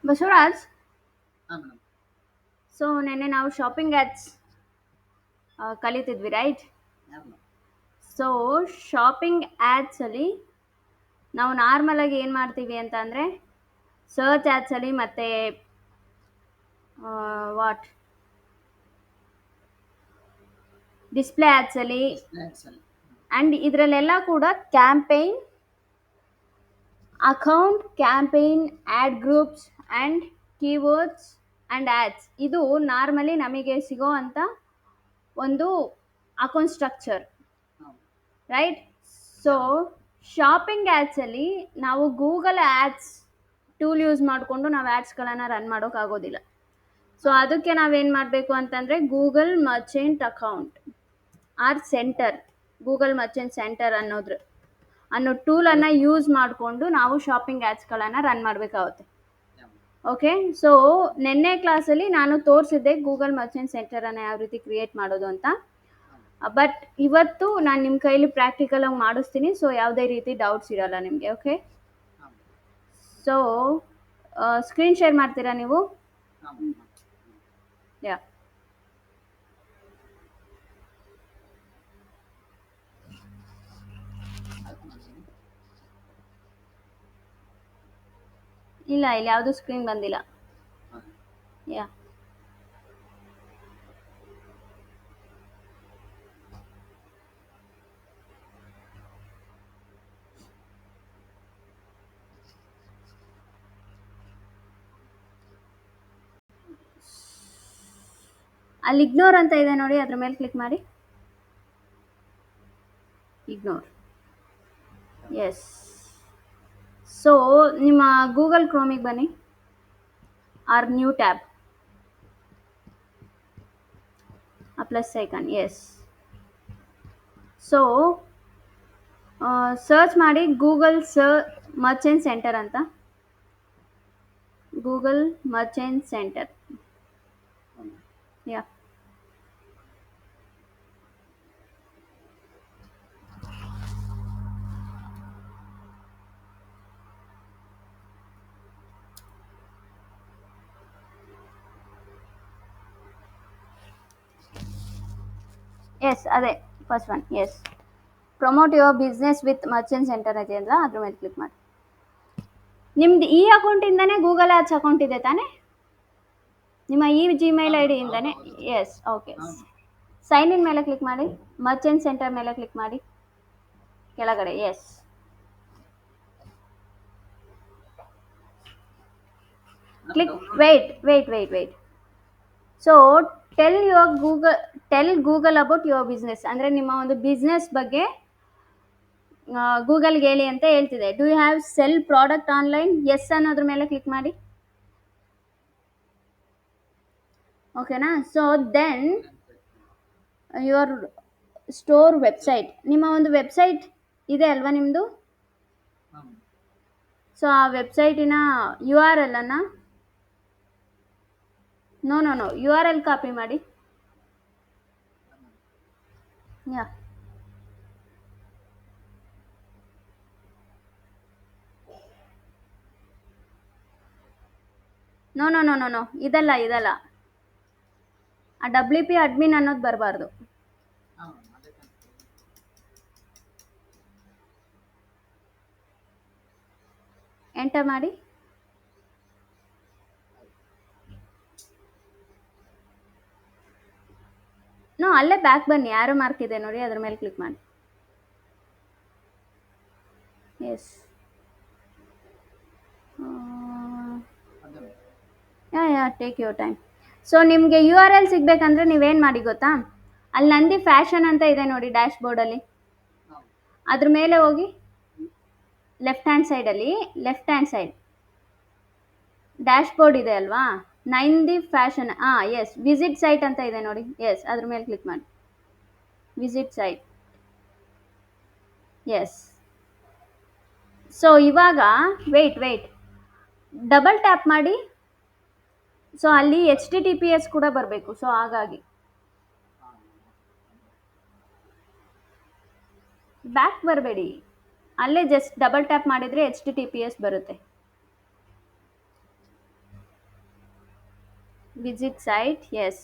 ಬಸವರಾಜ್, ಹಾಂ madam. So ನೆನ್ನೆ ನಾವು ಶಾಪಿಂಗ್ ಆ್ಯಡ್ಸ್ ಕಲಿತಿದ್ವಿ, ರೈಟ್? ಯಾರು ಮೇಡಮ್? ಸೊ ಶಾಪಿಂಗ್ ಆ್ಯಡ್ಸಲ್ಲಿ ನಾವು ನಾರ್ಮಲಾಗಿ ಏನು ಮಾಡ್ತೀವಿ ಅಂತ ಅಂದರೆ ಸರ್ಚ್ ಆ್ಯಡ್ಸಲ್ಲಿ ಮತ್ತು ವಾಟ್ ಡಿಸ್ಪ್ಲೇ ಆ್ಯಡ್ಸಲ್ಲಿ ಸ್ನ್ಯಾಕ್ಸಲ್ಲಿ. ಆ್ಯಂಡ್ ಇದರಲ್ಲೆಲ್ಲ ಕೂಡ campaign, account, campaign, add groups and keywords and ads ಇದು ನಾರ್ಮಲಿ ನಮಗೆ ಸಿಗೋ ಅಂಥ ಒಂದು ಅಕೌಂಟ್ ಸ್ಟ್ರಕ್ಚರ್, ಹಾಂ. ರೈಟ್? ಸೊ ಶಾಪಿಂಗ್ ಆ್ಯಡ್ಸಲ್ಲಿ ನಾವು ಗೂಗಲ್ ಆ್ಯಡ್ಸ್ ಟೂಲ್ ಯೂಸ್ ಮಾಡಿಕೊಂಡು ನಾವು ಆ್ಯಡ್ಸ್ಗಳನ್ನು ರನ್ ಮಾಡೋಕ್ಕಾಗೋದಿಲ್ಲ. ಸೊ ಅದಕ್ಕೆ ನಾವೇನು ಮಾಡಬೇಕು ಅಂತಂದರೆ Google merchant account or center, Google merchant center ಅನ್ನೋ ಟೂಲನ್ನು ಯೂಸ್ ಮಾಡಿಕೊಂಡು ನಾವು ಶಾಪಿಂಗ್ ಆ್ಯಡ್ಸ್ಗಳನ್ನು ರನ್ ಮಾಡಬೇಕಾಗುತ್ತೆ. ಓಕೆ, ಸೊ ನೆನ್ನೆ ಕ್ಲಾಸಲ್ಲಿ ನಾನು ತೋರಿಸಿದ್ದೆ ಗೂಗಲ್ ಮರ್ಚೆಂಟ್ ಸೆಂಟರನ್ನು ಯಾವ ರೀತಿ ಕ್ರಿಯೇಟ್ ಮಾಡೋದು ಅಂತ. ಬಟ್ ಇವತ್ತು ನಾನು ನಿಮ್ಮ ಕೈಲಿ ಪ್ರಾಕ್ಟಿಕಲ್ ಆಗಿ ಮಾಡಿಸ್ತೀನಿ, ಸೊ ಯಾವುದೇ ರೀತಿ ಡೌಟ್ಸ್ ಇರಲ್ಲ ನಿಮಗೆ. ಓಕೆ, ಸೊ ಸ್ಕ್ರೀನ್ ಶೇರ್ ಮಾಡ್ತೀರಾ ನೀವು? ಯಾ, ಇಲ್ಲ, ಇಲ್ಲಿ ಯಾವುದು ಸ್ಕ್ರೀನ್ ಬಂದಿಲ್ಲ. ಯಾ, ಅಲ್ಲಿ ಇಗ್ನೋರ್ ಅಂತ ಇದೆ ನೋಡಿ, ಅದ್ರ ಮೇಲೆ ಕ್ಲಿಕ್ ಮಾಡಿ. Ignore, yes. ಸೊ ನಿಮ್ಮ ಗೂಗಲ್ ಕ್ರೋಮಿಗೆ ಬನ್ನಿ, ಆರ್ ನ್ಯೂ ಟ್ಯಾಬ್, ಆ plus icon, yes. So search ಮಾಡಿ ಗೂಗಲ್ ಮರ್ಚೆಂಟ್ ಸೆಂಟರ್ ಅಂತ, Google merchant center. Yeah, yes, ಅದೇ first one, yes. Promote your business with merchant center ಇದೆ ಅಲ್ಲ, ಅದ್ರ ಮೇಲೆ ಕ್ಲಿಕ್ ಮಾಡಿ. ನಿಮ್ದು ಈ ಅಕೌಂಟಿಂದನೇ ಗೂಗಲ್ ಆ್ಯಡ್ಸ್ ಅಕೌಂಟ್ ಇದೆ ತಾನೇ? ನಿಮ್ಮ ಈ ಜಿಮೇಲ್ ಐ ಡಿಯಿಂದನೇ? Yes, okay. ಸೈನ್ ಇನ್ ಮೇಲೆ ಕ್ಲಿಕ್ ಮಾಡಿ, ಮರ್ಚೆಂಟ್ ಸೆಂಟರ್ ಮೇಲೆ ಕ್ಲಿಕ್ ಮಾಡಿ ಕೆಳಗಡೆ, yes. Click, wait. So tell Google about your business ಅಂದರೆ ನಿಮ್ಮ ಒಂದು ಬಿಸ್ನೆಸ್ ಬಗ್ಗೆ ಗೂಗಲ್ಗೆ ಹೇಳಿ ಅಂತ ಹೇಳ್ತಿದೆ. Do you have sell product online? Yes ಅನ್ನೋದ್ರ ಮೇಲೆ ಕ್ಲಿಕ್ ಮಾಡಿ. ಓಕೆನಾ? So then your store website, ನಿಮ್ಮ ಒಂದು ವೆಬ್ಸೈಟ್ ಇದೆ ಅಲ್ವಾ ನಿಮ್ಮದು? ಸೊ ಆ ವೆಬ್ಸೈಟಿನ ಯು ಆರ್ ಎಲ್ ಅನ್ನು ನೋ ಯು ಆರ್ ಎಲ್ ಕಾಪಿ ಮಾಡಿ. ಯಾ, ನೋ ಇದಲ್ಲ ಆ WP ಅಡ್ಮಿನ್ ಅನ್ನೋದು ಬರಬಾರ್ದು. ಎಂಟರ್ ಮಾಡಿ. ಅಲ್ಲೇ ಬ್ಯಾಕ್ ಬನ್ನಿ, ಯಾರು ಮಾರ್ಕ್ ಇದೆ ನೋಡಿ, ಅದ್ರ ಮೇಲೆ ಕ್ಲಿಕ್ ಮಾಡಿ. Yes, take your time. So ನಿಮಗೆ ಯು ಆರ್ ಎಲ್ ಸಿಗಬೇಕಂದ್ರೆ ನೀವೇನು ಮಾಡಿ ಗೊತ್ತಾ, ಅಲ್ಲಿ ನಂದಿ ಫ್ಯಾಷನ್ ಅಂತ ಇದೆ ನೋಡಿ ಡ್ಯಾಶ್ ಬೋರ್ಡಲ್ಲಿ, ಅದ್ರ ಮೇಲೆ ಹೋಗಿ left hand side dashboard ಇದೆ ಅಲ್ವಾ, Nandi fashion, yes. Visit site ಅಂತ ಇದೆ ನೋಡಿ, ಎಸ್, ಅದ್ರ ಮೇಲೆ ಕ್ಲಿಕ್ ಮಾಡಿ. Visit site, yes. ಸೊ ಇವಾಗ ವೇಟ್ ಡಬಲ್ ಟ್ಯಾಪ್ ಮಾಡಿ. ಸೊ ಅಲ್ಲಿ HTTPS ಕೂಡ ಬರಬೇಕು, ಸೊ ಹಾಗಾಗಿ ಬ್ಯಾಕ್ ಬರಬೇಡಿ, ಅಲ್ಲೇ ಜಸ್ಟ್ ಡಬಲ್ ಟ್ಯಾಪ್ ಮಾಡಿದರೆ HTTPS ಬರುತ್ತೆ. Visit site, yes.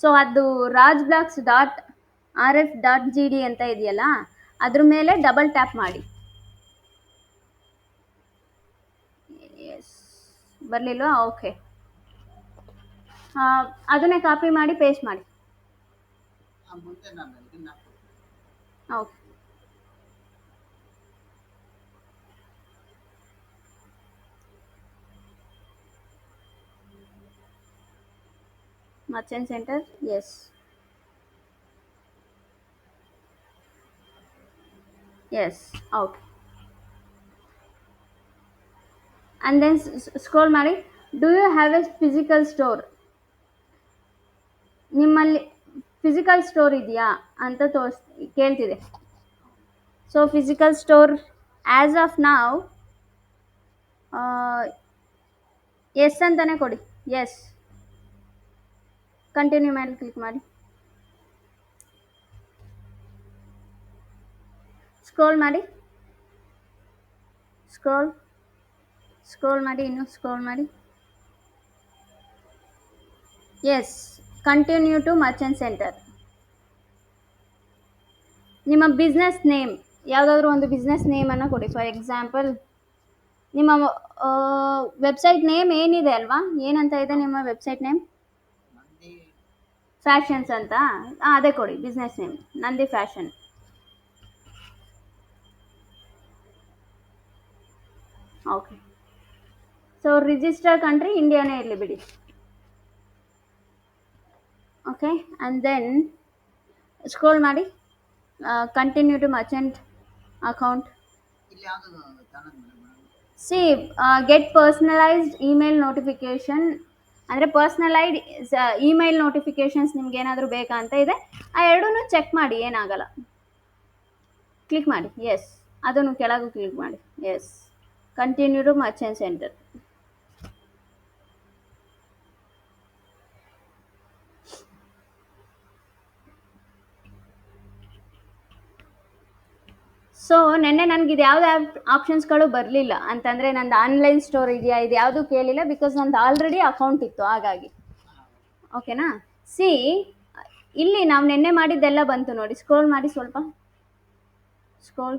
ಸೊ ಅದು ರಾಜ್ ಬ್ಲಾಗ್ಸ್ ಡಾಟ್ RF.GD ಅಂತ ಇದೆಯಲ್ಲ, ಅದ್ರ ಮೇಲೆ ಡಬಲ್ ಟ್ಯಾಪ್ ಮಾಡಿ. ಎಸ್, ಬರಲಿಲ್ವಾ? ಓಕೆ, ಅದನ್ನೇ ಕಾಪಿ ಮಾಡಿ ಪೇಸ್ಟ್ ಮಾಡಿ. ಮುಂದೆ ನಾನು ಇದನ್ನ okay, merchant center, yes yes, okay. And then scroll ಮಾಡಿ. Do you have a physical store? ನಿಮ್ಮಲ್ಲಿ ಫಿಸಿಕಲ್ ಸ್ಟೋರ್ ಇದೆಯಾ ಅಂತ ಕೇಳ್ತಿದೆ. So physical store as of now yes ಅಂತಾನೆ ಕೊಡಿ. ಎಸ್, ಕಂಟಿನ್ಯೂ ಮೇಲೆ ಕ್ಲಿಕ್ ಮಾಡಿ. ಸ್ಕ್ರೋಲ್ ಮಾಡಿ, ಸ್ಕ್ರೋಲ್ ಮಾಡಿ, ಇನ್ನೂ ಸ್ಕ್ರೋಲ್ ಮಾಡಿ. Yes, continue to Merchant center. ನಿಮ್ಮ ಬಿಸ್ನೆಸ್ ನೇಮ್ ಯಾವುದಾದ್ರೂ ಒಂದು ಬಿಸ್ನೆಸ್ ನೇಮನ್ನು ಕೊಡಿ. ಫಾರ್ ಎಕ್ಸಾಂಪಲ್, ನಿಮ್ಮ ವೆಬ್ಸೈಟ್ ನೇಮ್ ಏನಿದೆ ಅಲ್ವಾ, ಏನಂತ ಇದೆ ನಿಮ್ಮ ವೆಬ್ಸೈಟ್ ನೇಮ್? ನಂದಿ ಫ್ಯಾಷನ್ಸ್ ಅಂತ. ಅದೇ ಕೊಡಿ business name, Nandi fashion. Okay. So register country ಇಂಡಿಯಾನೇ ಇರಲಿ ಬಿಡಿ. ಓಕೆ, ಆ್ಯಂಡ್ ದೆನ್ ಸ್ಕ್ರೋಲ್ ಮಾಡಿ. Continue to merchant account. ಇಲ್ಲಿ ಯಾವುದು channel madam? See, get personalised email notification, ಅಂದರೆ ಪರ್ಸ್ನಲೈಡ್ ಇಮೇಲ್ ನೋಟಿಫಿಕೇಶನ್ಸ್ ನಿಮ್ಗೆ ಏನಾದರೂ ಬೇಕಾ ಅಂತ ಇದೆ. ಆ ಎರಡೂ ಚೆಕ್ ಮಾಡಿ, ಏನಾಗಲ್ಲ. ಕ್ಲಿಕ್ ಮಾಡಿ, ಎಸ್. ಅದನ್ನು ಕೆಳಗೂ ಕ್ಲಿಕ್ ಮಾಡಿ, yes. Continue to Merchant center. So ನೆನ್ನೆ ನನಗೆ ಇದು ಯಾವುದೇ ಆಪ್ಷನ್ಸ್ಗಳು ಬರಲಿಲ್ಲ ಅಂತಂದರೆ, ನಂದು ಆನ್ಲೈನ್ ಸ್ಟೋರ್ ಇದೆಯಾ ಇದು ಯಾವುದೂ ಕೇಳಿಲ್ಲ, ಬಿಕಾಸ್ ನಂದು ಆಲ್ರೆಡಿ ಅಕೌಂಟ್ ಇತ್ತು ಹಾಗಾಗಿ. ಓಕೆನಾ? ಸಿ, ಇಲ್ಲಿ ನಾವು ನೆನ್ನೆ ಮಾಡಿದ್ದೆಲ್ಲ ಬಂತು ನೋಡಿ. ಸ್ಕ್ರೋಲ್ ಮಾಡಿ ಸ್ವಲ್ಪ, ಸ್ಕ್ರೋಲ್.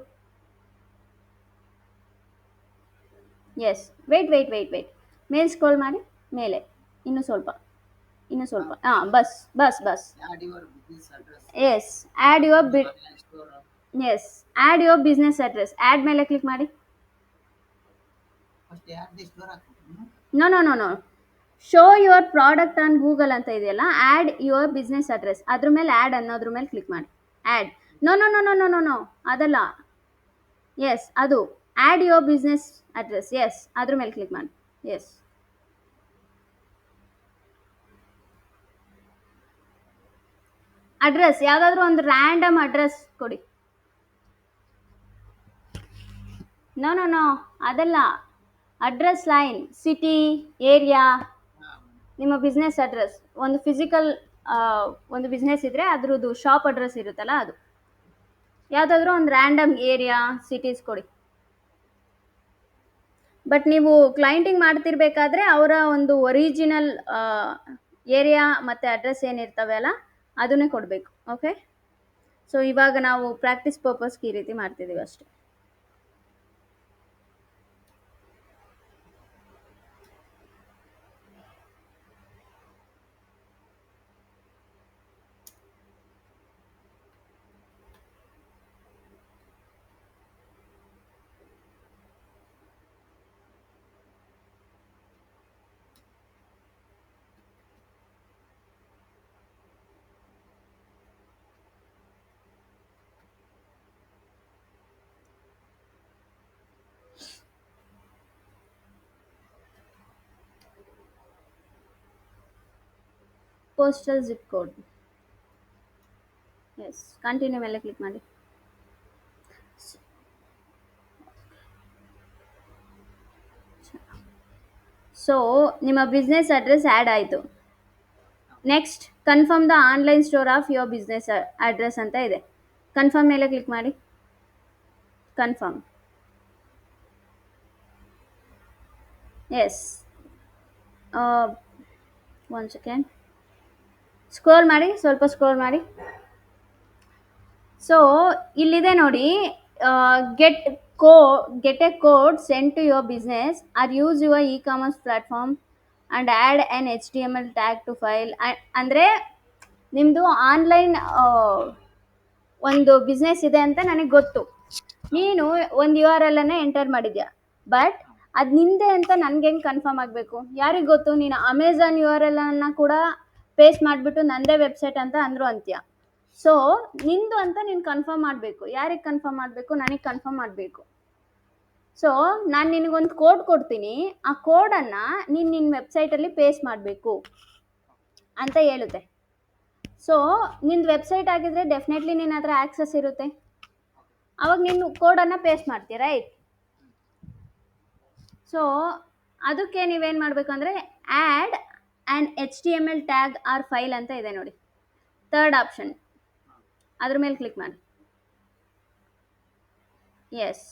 ಎಸ್, ವೆಯ್ಟ್, ಮೇಲೆ ಸ್ಕ್ರೋಲ್ ಮಾಡಿ, ಮೇಲೆ ಇನ್ನೂ ಸ್ವಲ್ಪ, ಹಾಂ, ಬಸ್. Add your business address. Yes, add your online store. Yes, add your business address. Add ಮೇಲೆ ಕ್ಲಿಕ್ ಮಾಡಿ. ಫಸ್ಟ್ ಆ್ಯಡ್ ದಿ ಸ್ಟೋರ್ ಹಾಕ್ತೀನಿ. No, show your product on Google ಅಂತ ಇದೆಯಲ್ಲ, ಆ್ಯಡ್ ಯುವರ್ ಬಿಸ್ನೆಸ್ ಅಡ್ರೆಸ್, ಅದ್ರ ಮೇಲೆ ಆ್ಯಡ್ ಅನ್ನೋದ್ರ ಮೇಲೆ click ಮಾಡಿ. ಆ್ಯಡ್, ನೋ, ಅದಲ್ಲ. ಎಸ್, ಅದು add your business address. Yes, ಅದ್ರ ಮೇಲೆ ಕ್ಲಿಕ್ ಮಾಡಿ. ಎಸ್, ಅಡ್ರೆಸ್ ಯಾವುದಾದ್ರೂ ಒಂದು ರ್ಯಾಂಡಮ್ ಅಡ್ರೆಸ್ ಕೊಡಿ. ನೋ, ಅದಲ್ಲ. ಅಡ್ರೆಸ್ ಲೈನ್, ಸಿಟಿ, ಏರಿಯಾ, ನಿಮ್ಮ ಬಿಸ್ನೆಸ್ ಅಡ್ರೆಸ್. ಒಂದು ಫಿಸಿಕಲ್ ಒಂದು ಬಿಸ್ನೆಸ್ ಇದ್ದರೆ ಅದ್ರದ್ದು ಶಾಪ್ ಅಡ್ರೆಸ್ ಇರುತ್ತಲ್ಲ, ಅದು ಯಾವುದಾದ್ರೂ ಒಂದು ರ್ಯಾಂಡಮ್ ಏರಿಯಾ, ಸಿಟೀಸ್ ಕೊಡಿ. ಬಟ್ ನೀವು ಕ್ಲೈಂಟಿಂಗ್ ಮಾಡ್ತಿರ್ಬೇಕಾದ್ರೆ ಅವರ ಒಂದು ಒರಿಜಿನಲ್ ಏರಿಯಾ ಮತ್ತು ಅಡ್ರೆಸ್ ಏನಿರ್ತವೆ ಅಲ್ಲ, ಅದನ್ನೇ ಕೊಡಬೇಕು. ಓಕೆ, ಸೊ ಇವಾಗ ನಾವು ಪ್ರಾಕ್ಟೀಸ್ ಪರ್ಪಸ್ಗೆ ಈ ರೀತಿ ಮಾಡ್ತಿದ್ದೀವಿ ಅಷ್ಟೇ. Postal zip code. Yes, continue ಮೇಲೆ ಕ್ಲಿಕ್ ಮಾಡಿ. ಸೊ ನಿಮ್ಮ ಬಿಸ್ನೆಸ್ ಅಡ್ರೆಸ್ ಆ್ಯಡ್ ಆಯಿತು. Next, confirm the online store of your business address ಅಂತ ಇದೆ. ಕನ್ಫರ್ಮ್ ಮೇಲೆ ಕ್ಲಿಕ್ ಮಾಡಿ. Confirm. Yes. One second, scroll ಮಾಡಿ, ಸ್ವಲ್ಪ ಸ್ಕ್ರೋಲ್ ಮಾಡಿ. ಸೊ ಇಲ್ಲಿದೆ ನೋಡಿ, get get a code send to your business or use your e commerce platform and add an HTML tag to file. ಅಂದರೆ ನಿಮ್ಮದು ಆನ್ಲೈನ್ ಒಂದು ಬಿಸ್ನೆಸ್ ಇದೆ ಅಂತ ನನಗೆ ಗೊತ್ತು, ನೀನು ಒಂದು URL ಅನ್ನು ಎಂಟರ್ ಮಾಡಿದ್ಯಾ, ಬಟ್ ಅದು ನಿಂದೆ ಅಂತ ನನಗೆ ಹೆಂಗೆ ಕನ್ಫರ್ಮ್ ಆಗಬೇಕು? ಯಾರಿಗೆ ಗೊತ್ತು? ನೀನು ಅಮೆಝಾನ್ URL ಅನ್ನು ಕೂಡ ಪೇಸ್ಟ್ ಮಾಡಿಬಿಟ್ಟು ನಂದೇ ವೆಬ್ಸೈಟ್ ಅಂತ ಅಂದರು ಅಂತೀಯ. ಸೊ ನಿಂದು ಅಂತ ನೀನು ಕನ್ಫರ್ಮ್ ಮಾಡಬೇಕು. ಯಾರಿಗೆ ಕನ್ಫರ್ಮ್ ಮಾಡಬೇಕು? ನನಗೆ ಕನ್ಫರ್ಮ್ ಮಾಡಬೇಕು. ಸೊ ನಾನು ನಿನಗೊಂದು ಕೋಡ್ ಕೊಡ್ತೀನಿ, ಆ ಕೋಡನ್ನು ನೀನು ನಿನ್ನ ವೆಬ್ಸೈಟಲ್ಲಿ ಪೇಸ್ಟ್ ಮಾಡಬೇಕು ಅಂತ ಹೇಳುತ್ತೆ. ಸೊ ನಿಂದು ವೆಬ್ಸೈಟ್ ಆಗಿದ್ರೆ ಡೆಫಿನೆಟ್ಲಿ ನಿನ್ನ ಹತ್ರ ಆ್ಯಕ್ಸಸ್ ಇರುತ್ತೆ, ಅವಾಗ ನೀನು ಕೋಡನ್ನು ಪೇಸ್ಟ್ ಮಾಡ್ತೀಯ, ರೈಟ್? ಸೊ ಅದಕ್ಕೆ ನೀವೇನು ಮಾಡಬೇಕು ಅಂದರೆ add an HTML tag or file ಅಂತ ಇದೆ ನೋಡಿ, ಥರ್ಡ್ ಆಪ್ಷನ್, ಅದ್ರ ಮೇಲೆ ಕ್ಲಿಕ್ ಮಾಡಿ. ಎಸ್,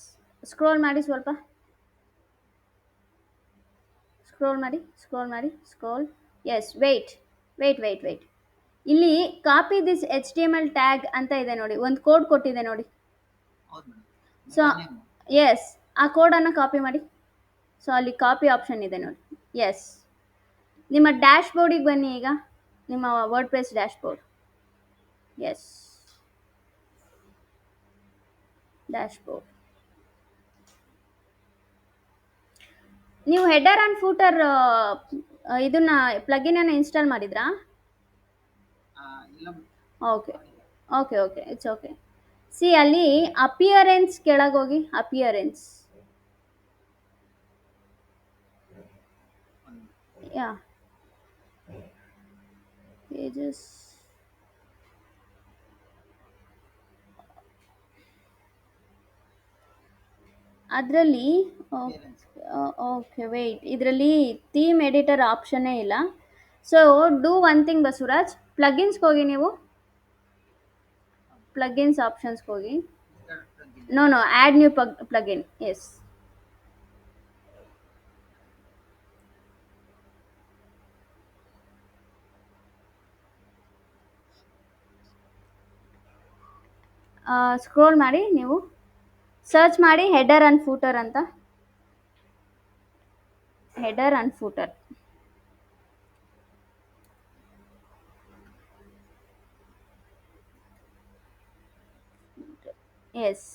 ಸ್ಕ್ರೋಲ್ ಮಾಡಿ, ಸ್ವಲ್ಪ ಸ್ಕ್ರೋಲ್ ಮಾಡಿ, ಸ್ಕ್ರೋಲ್ ಮಾಡಿ, ಸ್ಕ್ರೋಲ್. Yes, wait. ಇಲ್ಲಿ ಕಾಪಿ ದಿಸ್ HTML ಟ್ಯಾಗ್ ಅಂತ ಇದೆ ನೋಡಿ, ಒಂದು ಕೋಡ್ ಕೊಟ್ಟಿದೆ ನೋಡಿ. ಹೌದು ಸೊ ಮೇಡಮ್. ಎಸ್, ಆ ಕೋಡನ್ನು ಕಾಪಿ ಮಾಡಿ. ಸೊ ಅಲ್ಲಿ ಕಾಪಿ ಆಪ್ಷನ್ ಇದೆ ನೋಡಿ. ಎಸ್, ನಿಮ್ಮ ಡ್ಯಾಶ್ ಬೋರ್ಡಿಗೆ ಬನ್ನಿ ಈಗ, ನಿಮ್ಮ WordPress dashboard. Yes, dashboard. ನೀವು ಹೆಡರ್ ಆ್ಯಂಡ್ ಫೂಟರ್ ಇದನ್ನ ಪ್ಲಗಿನನ್ನು ಇನ್ಸ್ಟಾಲ್ ಮಾಡಿದ್ರಾ? ಇಲ್ಲ okay okay okay, it's okay. See, ಅಲ್ಲಿ ಅಪಿಯರೆನ್ಸ್ ಕೆಳಗೋಗಿ, ಅಪಿಯರೆನ್ಸ್, ಯಾ ಪೇಜಸ್, ಅದರಲ್ಲಿ ಓಕೆ ವೆಯ್ಟ್, ಇದರಲ್ಲಿ ಥೀಮ್ ಎಡಿಟರ್ ಆಪ್ಷನ್ನೇ ಇಲ್ಲ. So do one thing Basavaraj, ಪ್ಲಗಿನ್ಸ್ಗೆ ಹೋಗಿ, ನೀವು ಪ್ಲಗಿನ್ಸ್ ಆಪ್ಷನ್ಸ್ಗೆ ಹೋಗಿ. No add new plugin. Yes, scroll ಮಾಡಿ, ನೀವು ಸರ್ಚ್ ಮಾಡಿ ಹೆಡರ್ ಆ್ಯಂಡ್ ಫೂಟರ್ ಅಂತ, header and footer. Yes,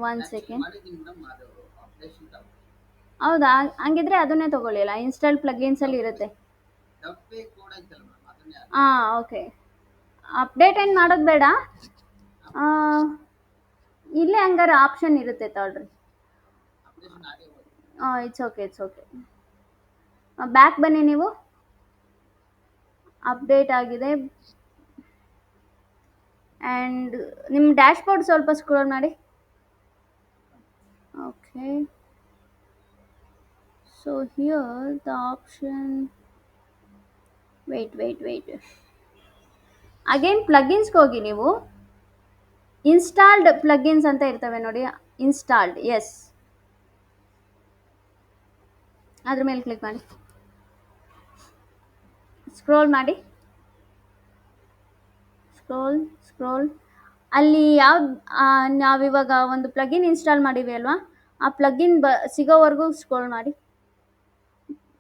one second. ಮಾಡಿದ್ದೀನಿ ಮೇಡಮ್, ಅದು ಅಪ್ಡೇಷನ್ ಹೌದಾ? ಹಂಗಿದ್ರೆ ಅದನ್ನೇ ತಗೊಳ್ಳಿಲ್ಲ, ಇನ್ಸ್ಟಾಲ್ ಪ್ಲಗಿನ್ಸಲ್ಲಿ ಇರುತ್ತೆ. ಡಬ್ಬೆ ಕೋಡ್ ಐತಲ್ಲ ಮೇಡಮ್, ಅದನ್ನೇ ಹಾಂ, ಓಕೆ. ಅಪ್ಡೇಟ್ ಏನು ಮಾಡೋದು ಬೇಡ, ಇಲ್ಲೇ ಹಂಗಾರೆ ಆಪ್ಷನ್ ಇರುತ್ತೆ ತಗೊಳ್ರಿ. ಅಪ್ಡೇಷನ್ ಆಗೇ ಹೋಯ್ತು. It's okay, it's okay. Back ಬನ್ನಿ ನೀವು, ಅಪ್ಡೇಟ್ ಆಗಿದೆ. ಆ್ಯಂಡ್ ನಿಮ್ಮ ಡ್ಯಾಶ್ ಬೋರ್ಡ್ ಸ್ವಲ್ಪ ಸ್ಕ್ರೋಲ್ ಮಾಡಿ. Okay, so here the option, wait again ಪ್ಲಗಿನ್ಸ್ಗೆ ಹೋಗಿ, ನೀವು ಇನ್ಸ್ಟಾಲ್ಡ್ ಪ್ಲಗಿನ್ಸ್ ಅಂತ ಇರ್ತವೆ ನೋಡಿ, ಇನ್ಸ್ಟಾಲ್ಡ್. ಎಸ್, ಅದ್ರ ಮೇಲೆ ಕ್ಲಿಕ್ ಮಾಡಿ, ಸ್ಕ್ರೋಲ್ ಮಾಡಿ, ಸ್ಕ್ರೋಲ್. ಅಲ್ಲಿ ಯಾವ್ದು ನಾವಿವಾಗ ಒಂದು ಪ್ಲಗಿನ್ ಇನ್ಸ್ಟಾಲ್ ಮಾಡಿವಿ ಅಲ್ವಾ, ಆ ಪ್ಲಗಿನ್ ಸಿಗೋವರೆಗೂ ಸ್ಕ್ರೋಲ್ ಮಾಡಿ.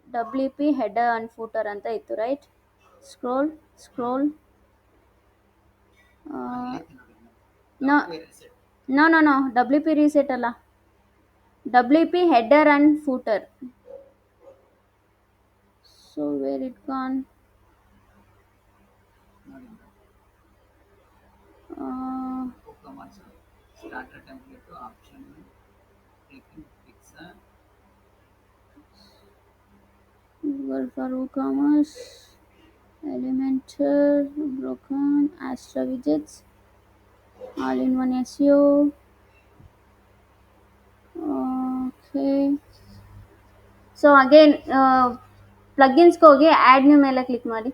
WP ಹೆಡರ್ ಆ್ಯಂಡ್ ಫೂಟರ್ ಅಂತ ಇತ್ತು, right? Scroll. No WP reset ಅಲ್ಲ, WP header and footer. So where it gone? Starter template option click Google for WooCommerce, Elementor, Broken, Astra Widgets, all-in-one SEO. Okay. So again, ಪ್ಲಗಿನ್ಸ್ಗೆ ಹೋಗಿ add new ಮೇಲೆ click ಮಾಡಿ.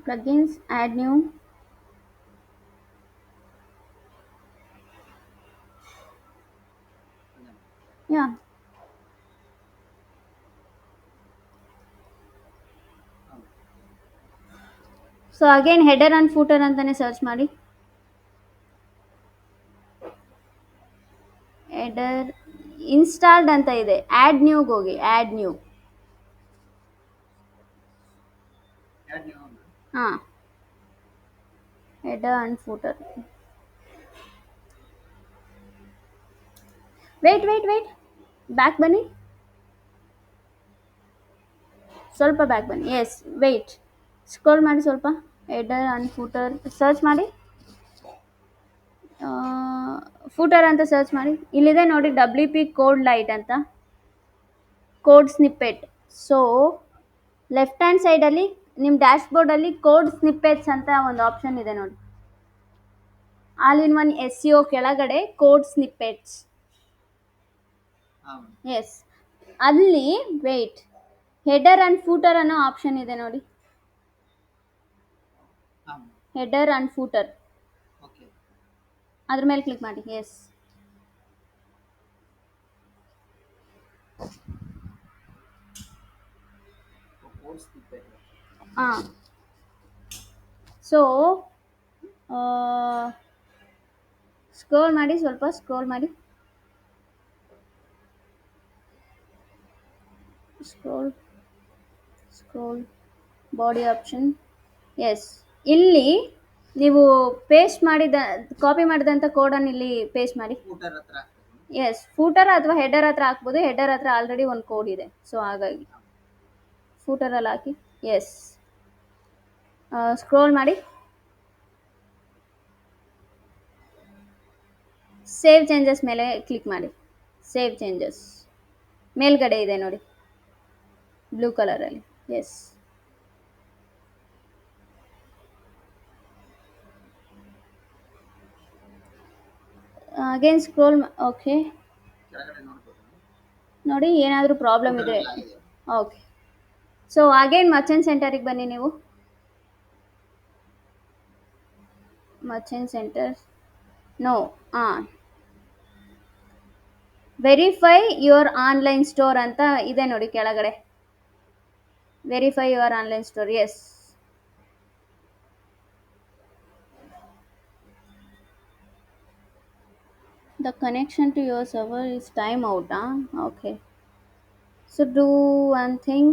plugins, add new. Yeah. So again header and footer ಅಂತಾನೆ search ಮಾಡಿ. Header installed ಅಂತ ಇದೆ, add ನ್ಯೂಗೆ ಹೋಗಿ, ಆ್ಯಡ್ ನ್ಯೂ. Add new. ಹಾಂ, header and footer. Wait back ಬನ್ನಿ, ಸ್ವಲ್ಪ ಬ್ಯಾಕ್ ಬನ್ನಿ. ಎಸ್, ವೆಯ್ಟ್, ಸ್ಕ್ರೋಲ್ ಮಾಡಿ ಸ್ವಲ್ಪ. ಹೆಡರ್ ಅಂಡ್ ಫೂಟರ್ ಸರ್ಚ್ ಮಾಡಿ. ಫೂಟರ್ ಅಂತ ಸರ್ಚ್ ಮಾಡಿ. ಇಲ್ಲಿದೆ ನೋಡಿ WP ಕೋಡ್ ಲೈಟ್ ಅಂತ, code snippet. So left hand ಸೈಡಲ್ಲಿ ನಿಮ್ಮ ಡ್ಯಾಶ್ ಬೋರ್ಡಲ್ಲಿ ಕೋಡ್ ಸ್ನಿಪ್ಪೆಟ್ಸ್ ಅಂತ ಒಂದು ಆಪ್ಷನ್ ಇದೆ ನೋಡಿ. ಆಲ್ ಇನ್ ಒನ್ SEO ಕೆಳಗಡೆ ಕೋಡ್ ಸ್ನಿಪ್ಪೆಟ್ಸ್. ಹಾಂ ಎಸ್, ಅಲ್ಲಿ ವೆಯ್ಟ್, ಹೆಡರ್ ಅಂಡ್ ಫೂಟರ್ ಅನ್ನೋ ಆಪ್ಷನ್ ಇದೆ ನೋಡಿ. ಹಾಂ ಹೆಡರ್ ಅಂಡ್ ಫೂಟರ್, ಓಕೆ. ಅದ್ರ ಮೇಲೆ ಕ್ಲಿಕ್ ಮಾಡಿ. Yes, course snippet. ಹಾಂ. ಸೊ ಸ್ಕ್ರೋಲ್ ಮಾಡಿ, ಸ್ವಲ್ಪ ಸ್ಕ್ರೋಲ್ ಮಾಡಿ. Scroll body option. ಎಸ್, ಇಲ್ಲಿ ನೀವು ಪೇಸ್ಟ್ ಮಾಡಿದ, ಕಾಪಿ ಮಾಡಿದಂಥ ಕೋಡನ್ನು ಇಲ್ಲಿ ಪೇಸ್ಟ್ ಮಾಡಿ. ಫೂಟರ್ ಹತ್ರ ಹಾಕ್ಬೇಕು. ಎಸ್, ಫೂಟರ್ ಅಥವಾ ಹೆಡರ್ ಹತ್ರ ಹಾಕ್ಬೋದು. ಹೆಡರ್ ಹತ್ರ ಆಲ್ರೆಡಿ ಒಂದು ಕೋಡ್ ಇದೆ, ಸೊ ಹಾಗಾಗಿ ಫೂಟರಲ್ಲಿ ಹಾಕಿ. ಎಸ್, ಸ್ಕ್ರೋಲ್ ಮಾಡಿ. ಸೇವ್ ಚೇಂಜಸ್ ಮೇಲೆ ಕ್ಲಿಕ್ ಮಾಡಿ. ಸೇವ್ ಚೇಂಜಸ್ ಮೇಲ್ಗಡೆ ಇದೆ ನೋಡಿ, ಬ್ಲೂ ಕಲರಲ್ಲಿ. S, again scroll. ಓಕೆ, ಕೆಳಗಡೆ ನೋಡ್ಬೋದು. ನೋಡಿ ಏನಾದರೂ ಪ್ರಾಬ್ಲಮ್ ಇದ್ರೆ. Footer ಅಲ್ಲಿ ಆಗಿದೆ. ಓಕೆ, ಸೊ ಅಗೇನ್ ಮರ್ಚೆಂಟ್ ಸೆಂಟರಿಗೆ ಬನ್ನಿ ನೀವು. ಮರ್ಚೆಂಟ್ ಸೆಂಟರ್, ನೋ, ಹಾಂ, ವೆರಿಫೈ ಯುವರ್ ಆನ್ಲೈನ್ ಸ್ಟೋರ್ ಅಂತ ಇದೆ ನೋಡಿ ಕೆಳಗಡೆ. Verify your online store. Yes, the connection to your server is time out. Okay, so do one thing.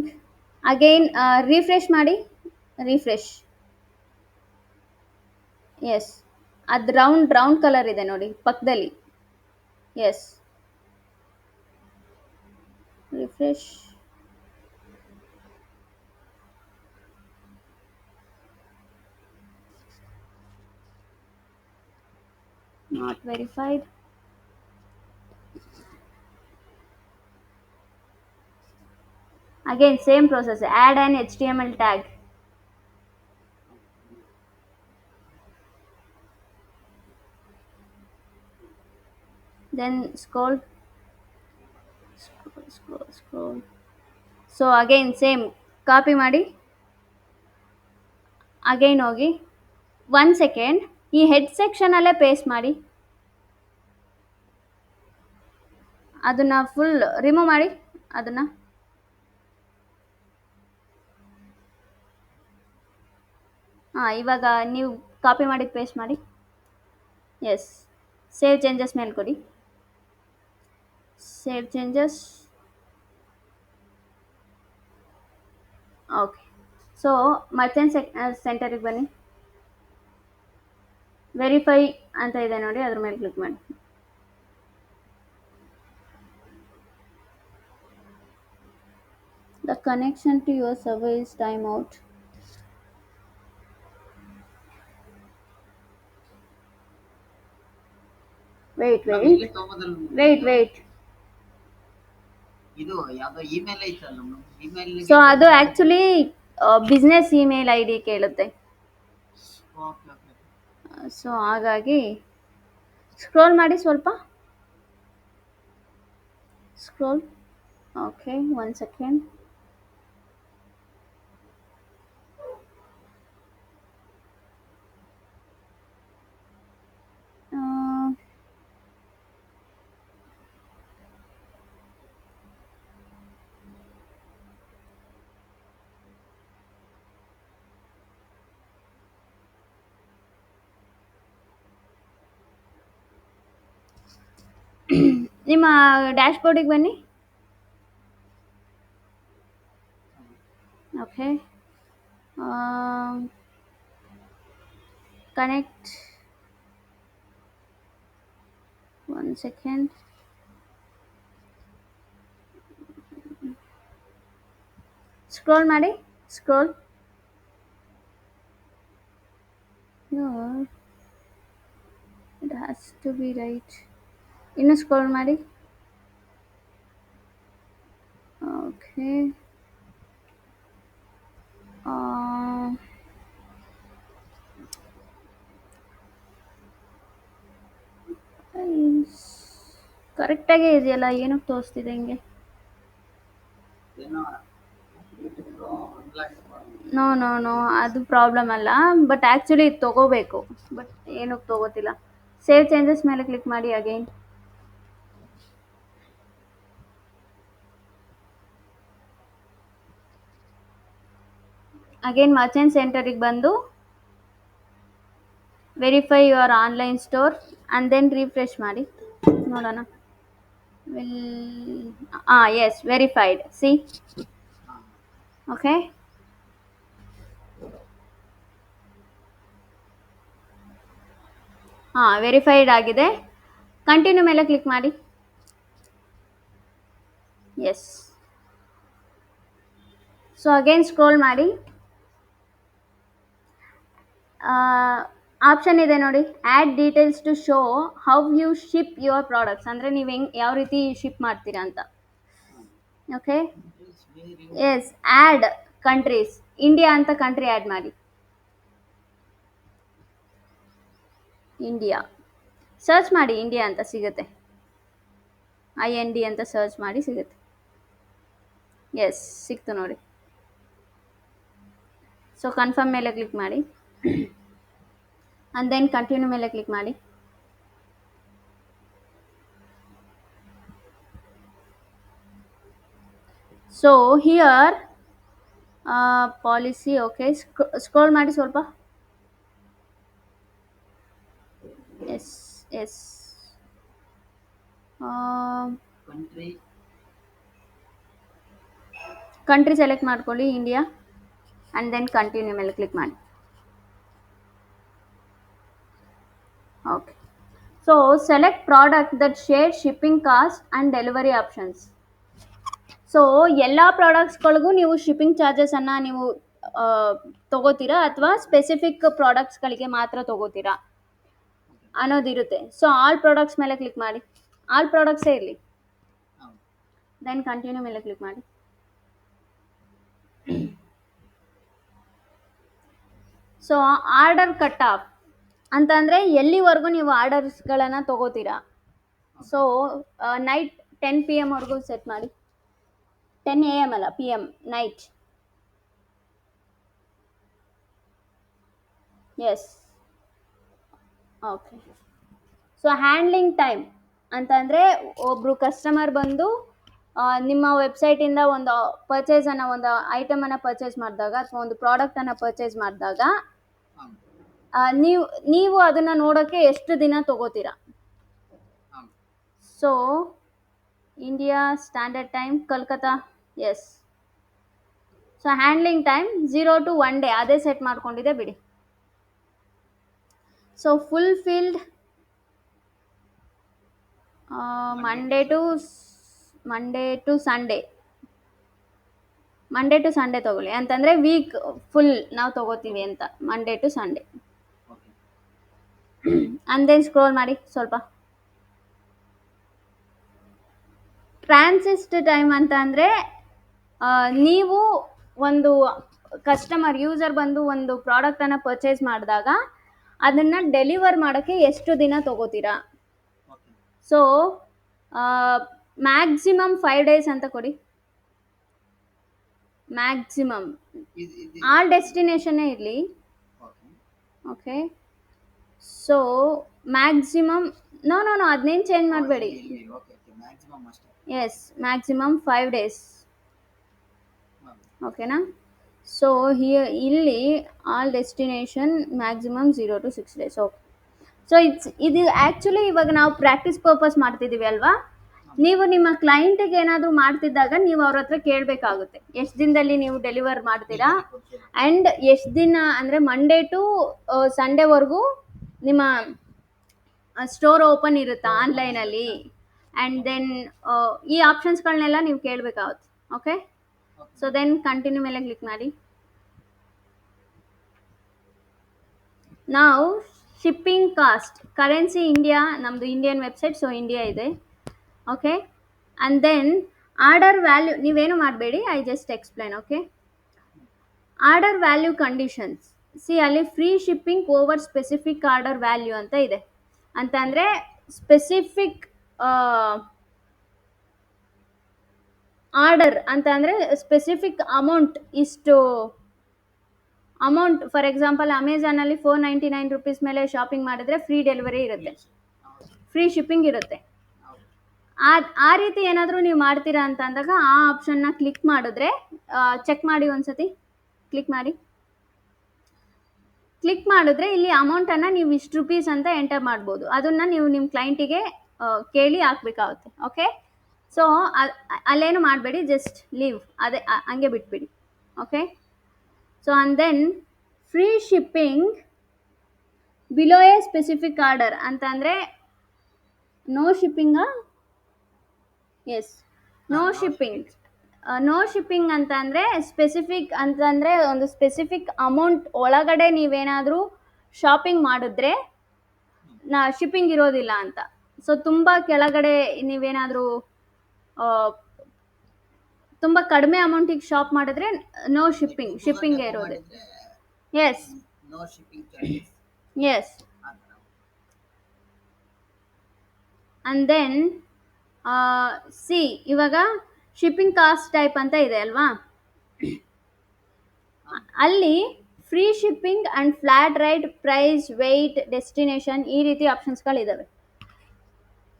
Again refresh ಮಾಡಿ, refresh. Yes, ಅದು ರೌಂಡ್ ಕಲರ್ ಇದೆ ನೋಡಿ ಪಕ್ಕದಲ್ಲಿ. Yes, refresh. Not verified. Again same process, add an HTML tag. Then scroll. So again same, copy ಮಾಡಿ. Again ಹೋಗಿ 1 second ಈ head ಸೆಕ್ಷನಲ್ಲೇ paste ಮಾಡಿ. ಅದನ್ನು ಫುಲ್ ರಿಮೂವ್ ಮಾಡಿ. ಅದನ್ನು ಹಾಂ, ಇವಾಗ ನೀವು ಕಾಪಿ ಮಾಡಿ ಪೇಸ್ಟ್ ಮಾಡಿ. ಎಸ್, ಸೇವ್ ಚೇಂಜಸ್ ಮೇಲೆ ಕೊಡಿ. Save changes. Okay, so merchant ಸೆಂಟರಿಗೆ ಬನ್ನಿ. ವೆರಿಫೈ ಅಂತ ಇದೆ ನೋಡಿ, ಅದ್ರ ಮೇಲೆ ಕ್ಲಿಕ್ ಮಾಡಿ. The connection to your server is time out. Wait. ನಾವು ಇಲ್ಲಿ ತಗೋಬೋದಲ್ಲ. Wait. ಇದು ಯಾವ್ದೋ ಇಮೇಲ್ ಐತಲ್ಲ ನಮ್ಮ ಇಮೇಲ್. ಸೊ ಅದು ಆ್ಯಕ್ಚುಲಿ ಬಿಸ್ನೆಸ್ ಇಮೇಲ್ ID ಕೇಳುತ್ತೆ. Okay okay. ಸೊ ಹಾಗಾಗಿ ಸ್ಕ್ರೋಲ್ ಮಾಡಿ ಸ್ವಲ್ಪ. ಸ್ಕ್ರೋಲ್. Okay, 1 second. ನಿಮ್ಮ ಡ್ಯಾಶ್ ಬೋರ್ಡಿಗೆ ಬನ್ನಿ. Okay, connect. One second. Scroll ಮಾಡಿ, scroll. It has to be right. ಇನ್ನು ಸ್ಕ್ರೋಲ್ ಮಾಡಿ. ಓಕೆ, ಕರೆಕ್ಟಾಗೇ ಇದೆಯಲ್ಲ, ಏನಕ್ಕೆ ತೋರಿಸ್ತಿದೆ ಹಿಂಗೆ? ಏನೋ ಅನ್ಲಾಕ್ ನೋ ನೋ ನೋ, ಅದು ಪ್ರಾಬ್ಲಮ್ ಅಲ್ಲ. ಬಟ್ ಆ್ಯಕ್ಚುಲಿ ಇದು ತೊಗೋಬೇಕು, ಬಟ್ ಏನಕ್ಕೆ ತೊಗೋತಿಲ್ಲ. ಸೇವ್ ಚೇಂಜಸ್ ಮೇಲೆ ಕ್ಲಿಕ್ ಮಾಡಿ ಅಗೈನ್. ಅಗೇನ್ ಮರ್ಚೆಂಟ್ ಸೆಂಟರಿಗೆ ಬಂದು verify your online store and then refresh ಮಾಡಿ ನೋಡೋಣ. Yes, verified. See, okay. Verified ಆಗಿದೆ. ಕಂಟಿನ್ಯೂ ಮೇಲೆ ಕ್ಲಿಕ್ ಮಾಡಿ. ಎಸ್. ಸೊ ಅಗೇನ್ ಸ್ಕ್ರೋಲ್ ಮಾಡಿ. ಆಪ್ಷನ್ ಇದೆ ನೋಡಿ, add details to show how you ship your products, ಅಂದರೆ ನೀವು ಯಾವ ರೀತಿ ಶಿಪ್ ಮಾಡ್ತೀರಾ ಅಂತ. Okay, yes. Add countries, India ಅಂತ ಕಂಟ್ರಿ ಆ್ಯಡ್ ಮಾಡಿ. ಇಂಡಿಯಾ ಸರ್ಚ್ ಮಾಡಿ, ಇಂಡಿಯಾ ಅಂತ ಸಿಗುತ್ತೆ. IND ಅಂತ ಸರ್ಚ್ ಮಾಡಿ ಸಿಗುತ್ತೆ. ಎಸ್, ಸಿಕ್ತು ನೋಡಿ. ಸೊ ಕನ್ಫರ್ಮ್ ಮೇಲೆ ಕ್ಲಿಕ್ ಮಾಡಿ ಆ್ಯಂಡ್ ದೆನ್ ಕಂಟಿನ್ಯೂ ಮೇಲೆ ಕ್ಲಿಕ್ ಮಾಡಿ. So here policy, okay. Scroll ಮಾಡಿ ಸ್ವಲ್ಪ. Yes yes. Country country select ಮಾಡ್ಕೊಳ್ಳಿ, ಇಂಡಿಯಾ, ಆ್ಯಂಡ್ ದೆನ್ ಕಂಟಿನ್ಯೂ ಮೇಲೆ ಕ್ಲಿಕ್ ಮಾಡಿ. Okay. So select product that share shipping cost and delivery options. So ಎಲ್ಲ ಪ್ರಾಡಕ್ಟ್ಸ್ಗಳಿಗೂ ನೀವು ಶಿಪ್ಪಿಂಗ್ ಚಾರ್ಜಸನ್ನು ನೀವು ತೊಗೋತೀರಾ ಅಥವಾ ಸ್ಪೆಸಿಫಿಕ್ ಪ್ರಾಡಕ್ಟ್ಸ್ಗಳಿಗೆ ಮಾತ್ರ ತೊಗೋತೀರಾ ಅನ್ನೋದಿರುತ್ತೆ. ಸೊ ಆಲ್ ಪ್ರಾಡಕ್ಟ್ಸ್ ಮೇಲೆ ಕ್ಲಿಕ್ ಮಾಡಿ. ಆಲ್ ಪ್ರಾಡಕ್ಟ್ಸೇ ಇರಲಿ. ದೆನ್ ಕಂಟಿನ್ಯೂ ಮೇಲೆ ಕ್ಲಿಕ್ ಮಾಡಿ. ಸೊ ಆರ್ಡರ್ ಕಟ್ ಆಫ್ ಅಂತಂದರೆ ಎಲ್ಲಿವರೆಗೂ ನೀವು ಆರ್ಡರ್ಸ್ಗಳನ್ನು ತೊಗೋತೀರಾ. ಸೊ ನೈಟ್ 10 PM ವರೆಗೂ ಸೆಟ್ ಮಾಡಿ. 10 AM ಅಲ್ಲ, PM, night. Yes, okay. So handling time ಅಂತಂದರೆ ಒಬ್ಬರು ಕಸ್ಟಮರ್ ಬಂದು ನಿಮ್ಮ ವೆಬ್ಸೈಟಿಂದ ಒಂದು ಪರ್ಚೇಸನ್ನು, ಒಂದು ಐಟಮನ್ನು ಪರ್ಚೇಸ್ ಮಾಡಿದಾಗ ಅಥವಾ ಒಂದು ಪ್ರಾಡಕ್ಟನ್ನು ಪರ್ಚೇಸ್ ಮಾಡಿದಾಗ ನೀವು ಅದನ್ನು ನೋಡೋಕ್ಕೆ ಎಷ್ಟು ದಿನ ತೊಗೋತೀರಾ. So India standard time, Calcutta. Yes. So handling time 0 to 1 day ಅದೇ ಸೆಟ್ ಮಾಡ್ಕೊಂಡಿದೆ, ಬಿಡಿ. So fulfilled Monday to Sunday ತೊಗೊಳ್ಳಿ, ಅಂತಂದರೆ ವೀಕ್ ಫುಲ್ ನಾವು ತೊಗೋತೀವಿ ಅಂತ. Monday to Sunday. And then scroll ಮಾಡಿ ಸ್ವಲ್ಪ. ಟ್ರಾನ್ಸಿಸ್ಟ್ ಟೈಮ್ ಅಂತ ಅಂದರೆ ನೀವು ಒಂದು ಕಸ್ಟಮರ್, ಯೂಸರ್ ಬಂದು ಒಂದು ಪ್ರಾಡಕ್ಟನ್ನು ಪರ್ಚೇಸ್ ಮಾಡಿದಾಗ ಅದನ್ನು ಡೆಲಿವರ್ ಮಾಡೋಕ್ಕೆ ಎಷ್ಟು ದಿನ ತೊಗೋತೀರಾ. ಸೊ ಮ್ಯಾಕ್ಸಿಮಮ್ 5 days ಅಂತ ಕೊಡಿ. ಮ್ಯಾಕ್ಸಿಮಮ್ ಆಲ್ ಡೆಸ್ಟಿನೇಷನ್ನೇ ಇರಲಿ. ಓಕೆ. ಸೊ ಮ್ಯಾಕ್ಸಿಮಮ್ ನೋ ಅದನ್ನೇನು ಚೇಂಜ್ ಮಾಡಬೇಡಿ. Yes, maximum 5 days. ಓಕೆನಾ. ಸೊ ಇಲ್ಲಿ all destination maximum 0 to 6 days. Okay. So ಇದು ಆ್ಯಕ್ಚುಲಿ ಇವಾಗ ನಾವು ಪ್ರಾಕ್ಟೀಸ್ ಪರ್ಪಸ್ ಮಾಡ್ತಿದ್ದೀವಿ ಅಲ್ವಾ. ನೀವು ನಿಮ್ಮ ಕ್ಲೈಂಟಿಗೆ ಏನಾದರೂ ಮಾಡ್ತಿದ್ದಾಗ ನೀವು ಅವ್ರ ಹತ್ರ ಕೇಳಬೇಕಾಗುತ್ತೆ ಎಷ್ಟು ದಿನದಲ್ಲಿ ನೀವು ಡೆಲಿವರ್ ಮಾಡ್ತೀರಾ, ಆ್ಯಂಡ್ ಎಷ್ಟು ದಿನ ಅಂದರೆ ಮಂಡೇ ಟು ಸಂಡೇವರೆಗೂ ನಿಮ್ಮ ಸ್ಟೋರ್ ಓಪನ್ ಇರುತ್ತಾ ಆನ್ಲೈನಲ್ಲಿ, ಆ್ಯಂಡ್ ದೆನ್ ಈ ಆಪ್ಷನ್ಸ್ಗಳನ್ನೆಲ್ಲ ನೀವು ಕೇಳಬೇಕಾಗುತ್ತೆ. ಓಕೆ, ಸೊ ದೆನ್ ಕಂಟಿನ್ಯೂ ಮೇಲೆ ಕ್ಲಿಕ್ ಮಾಡಿ. ನಾವು ಶಿಪ್ಪಿಂಗ್ ಕಾಸ್ಟ್ ಕರೆನ್ಸಿ ಇಂಡಿಯಾ, ನಮ್ಮದು ಇಂಡಿಯನ್ ವೆಬ್ಸೈಟ್, ಸೊ ಇಂಡಿಯಾ ಇದೆ. Okay, and then order value ನೀವೇನು ಮಾಡಬೇಡಿ, I just explain. Okay, order value conditions, see ಅಲ್ಲಿ free shipping over specific order value ಅಂತ ಇದೆ. ಅಂತ ಅಂದರೆ ಸ್ಪೆಸಿಫಿಕ್ ಆರ್ಡರ್ ಅಂತ ಅಂದರೆ ಸ್ಪೆಸಿಫಿಕ್ ಅಮೌಂಟ್, ಇಷ್ಟು ಅಮೌಂಟ್. ಫಾರ್ ಎಕ್ಸಾಂಪಲ್ ಅಮೆಝಾನಲ್ಲಿ ₹499 ಮೇಲೆ ಶಾಪಿಂಗ್ ಮಾಡಿದ್ರೆ ಫ್ರೀ ಡೆಲಿವರಿ ಇರುತ್ತೆ, ಫ್ರೀ ಶಿಪ್ಪಿಂಗ್ ಇರುತ್ತೆ. ಆ ರೀತಿ ಏನಾದರೂ ನೀವು ಮಾಡ್ತೀರಾ ಅಂತ ಅಂದಾಗ ಆ ಆಪ್ಷನ್ನ ಕ್ಲಿಕ್ ಮಾಡಿದ್ರೆ, ಚೆಕ್ ಮಾಡಿ ಒಂದ್ಸತಿ, ಕ್ಲಿಕ್ ಮಾಡಿ. ಕ್ಲಿಕ್ ಮಾಡಿದ್ರೆ ಇಲ್ಲಿ ಅಮೌಂಟನ್ನು ನೀವು ಇಷ್ಟು ರುಪೀಸ್ ಅಂತ ಎಂಟರ್ ಮಾಡ್ಬೋದು. ಅದನ್ನು ನೀವು ನಿಮ್ಮ ಕ್ಲೈಂಟಿಗೆ ಕೇಳಿ ಹಾಕ್ಬೇಕಾಗುತ್ತೆ. ಓಕೆ, ಸೊ ಅಲ್ಲೇನು ಮಾಡಬೇಡಿ, ಜಸ್ಟ್ ಲೀವ್, ಅದೇ ಹಂಗೆ ಬಿಟ್ಬಿಡಿ. Okay, so and then free shipping below a specific order ಅಂತ ಅಂದರೆ ನೋ ಶಿಪ್ಪಿಂಗಾ, yes, no shipping. No shipping ಅಂತ ಅಂದರೆ ಸ್ಪೆಸಿಫಿಕ್ ಅಂತಂದರೆ ಒಂದು ಸ್ಪೆಸಿಫಿಕ್ ಅಮೌಂಟ್ ಒಳಗಡೆ ನೀವೇನಾದರೂ ಶಾಪಿಂಗ್ ಮಾಡಿದ್ರೆ ಶಿಪ್ಪಿಂಗ್ ಇರೋದಿಲ್ಲ ಅಂತ. ಸೊ ತುಂಬ ಕೆಳಗಡೆ ನೀವೇನಾದರೂ ತುಂಬ ಕಡಿಮೆ ಅಮೌಂಟಿಗೆ ಶಾಪ್ ಮಾಡಿದ್ರೆ ನೋ ಶಿಪ್ಪಿಂಗ್, ಶಿಪ್ಪಿಂಗೇ ಇರೋದು. Yes, no shipping charges yes. And then see ಇವಾಗ ಶಿಪ್ಪಿಂಗ್ ಕಾಸ್ಟ್ ಟೈಪ್ ಅಂತ ಇದೆ ಅಲ್ವಾ, ಅಲ್ಲಿ free shipping and flat rate, price, weight, destination, ಈ ರೀತಿ ಆಪ್ಷನ್ಸ್ಗಳಿದ್ದಾವೆ.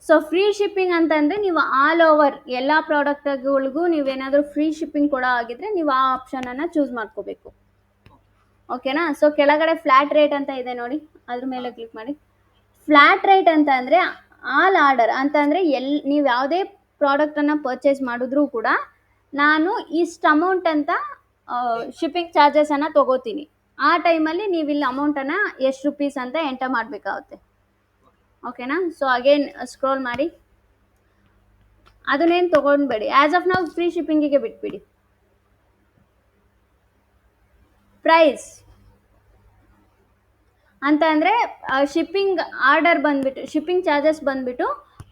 ಸೊ ಫ್ರೀ ಶಿಪ್ಪಿಂಗ್ ಅಂತಂದರೆ ನೀವು ಆಲ್ ಓವರ್ ಎಲ್ಲ ಪ್ರಾಡಕ್ಟ್ಗಳಿಗೂ ನೀವೇನಾದರೂ ಫ್ರೀ ಶಿಪ್ಪಿಂಗ್ ಕೊಡೋ ಆಗಿದ್ರೆ ನೀವು ಆ ಆಪ್ಷನನ್ನು ಚೂಸ್ ಮಾಡ್ಕೋಬೇಕು. ಓಕೆನಾ, ಸೊ ಕೆಳಗಡೆ ಫ್ಲ್ಯಾಟ್ ರೇಟ್ ಅಂತ ಇದೆ ನೋಡಿ, ಅದ್ರ ಮೇಲೆ ಕ್ಲಿಕ್ ಮಾಡಿ. ಫ್ಲ್ಯಾಟ್ ರೇಟ್ ಅಂತ ಅಂದರೆ ಆಲ್ ಆರ್ಡರ್ ಅಂತ ಅಂದರೆ ನೀವು ಯಾವುದೇ ಪ್ರಾಡಕ್ಟನ್ನು ಪರ್ಚೇಸ್ ಮಾಡಿದ್ರೂ ಕೂಡ ನಾನು ಇಷ್ಟು ಅಮೌಂಟ್ ಅಂತ ಶಿಪ್ಪಿಂಗ್ ಚಾರ್ಜಸನ್ನು ತೊಗೋತೀನಿ. ಆ ಟೈಮಲ್ಲಿ ನೀವು ಇಲ್ಲಿ ಅಮೌಂಟನ್ನು ಎಷ್ಟು ರುಪೀಸ್ ಅಂತ ಎಂಟರ್ ಮಾಡಬೇಕಾಗುತ್ತೆ. ಓಕೆನಾ, ಸೊ ಅಗೇನ್ ಸ್ಕ್ರೋಲ್ ಮಾಡಿ, ಅದನ್ನೇನು ತೊಗೊಂಡ್ಬೇಡಿ, ಆ್ಯಸ್ ಆಫ್ ನಾವು ಫ್ರೀ ಶಿಪ್ಪಿಂಗಿಗೆ ಬಿಟ್ಬಿಡಿ. ಪ್ರೈಸ್ ಅಂತ ಅಂದರೆ ಶಿಪ್ಪಿಂಗ್ ಆರ್ಡರ್ ಬಂದುಬಿಟ್ಟು, ಶಿಪ್ಪಿಂಗ್ ಚಾರ್ಜಸ್ ಬಂದುಬಿಟ್ಟು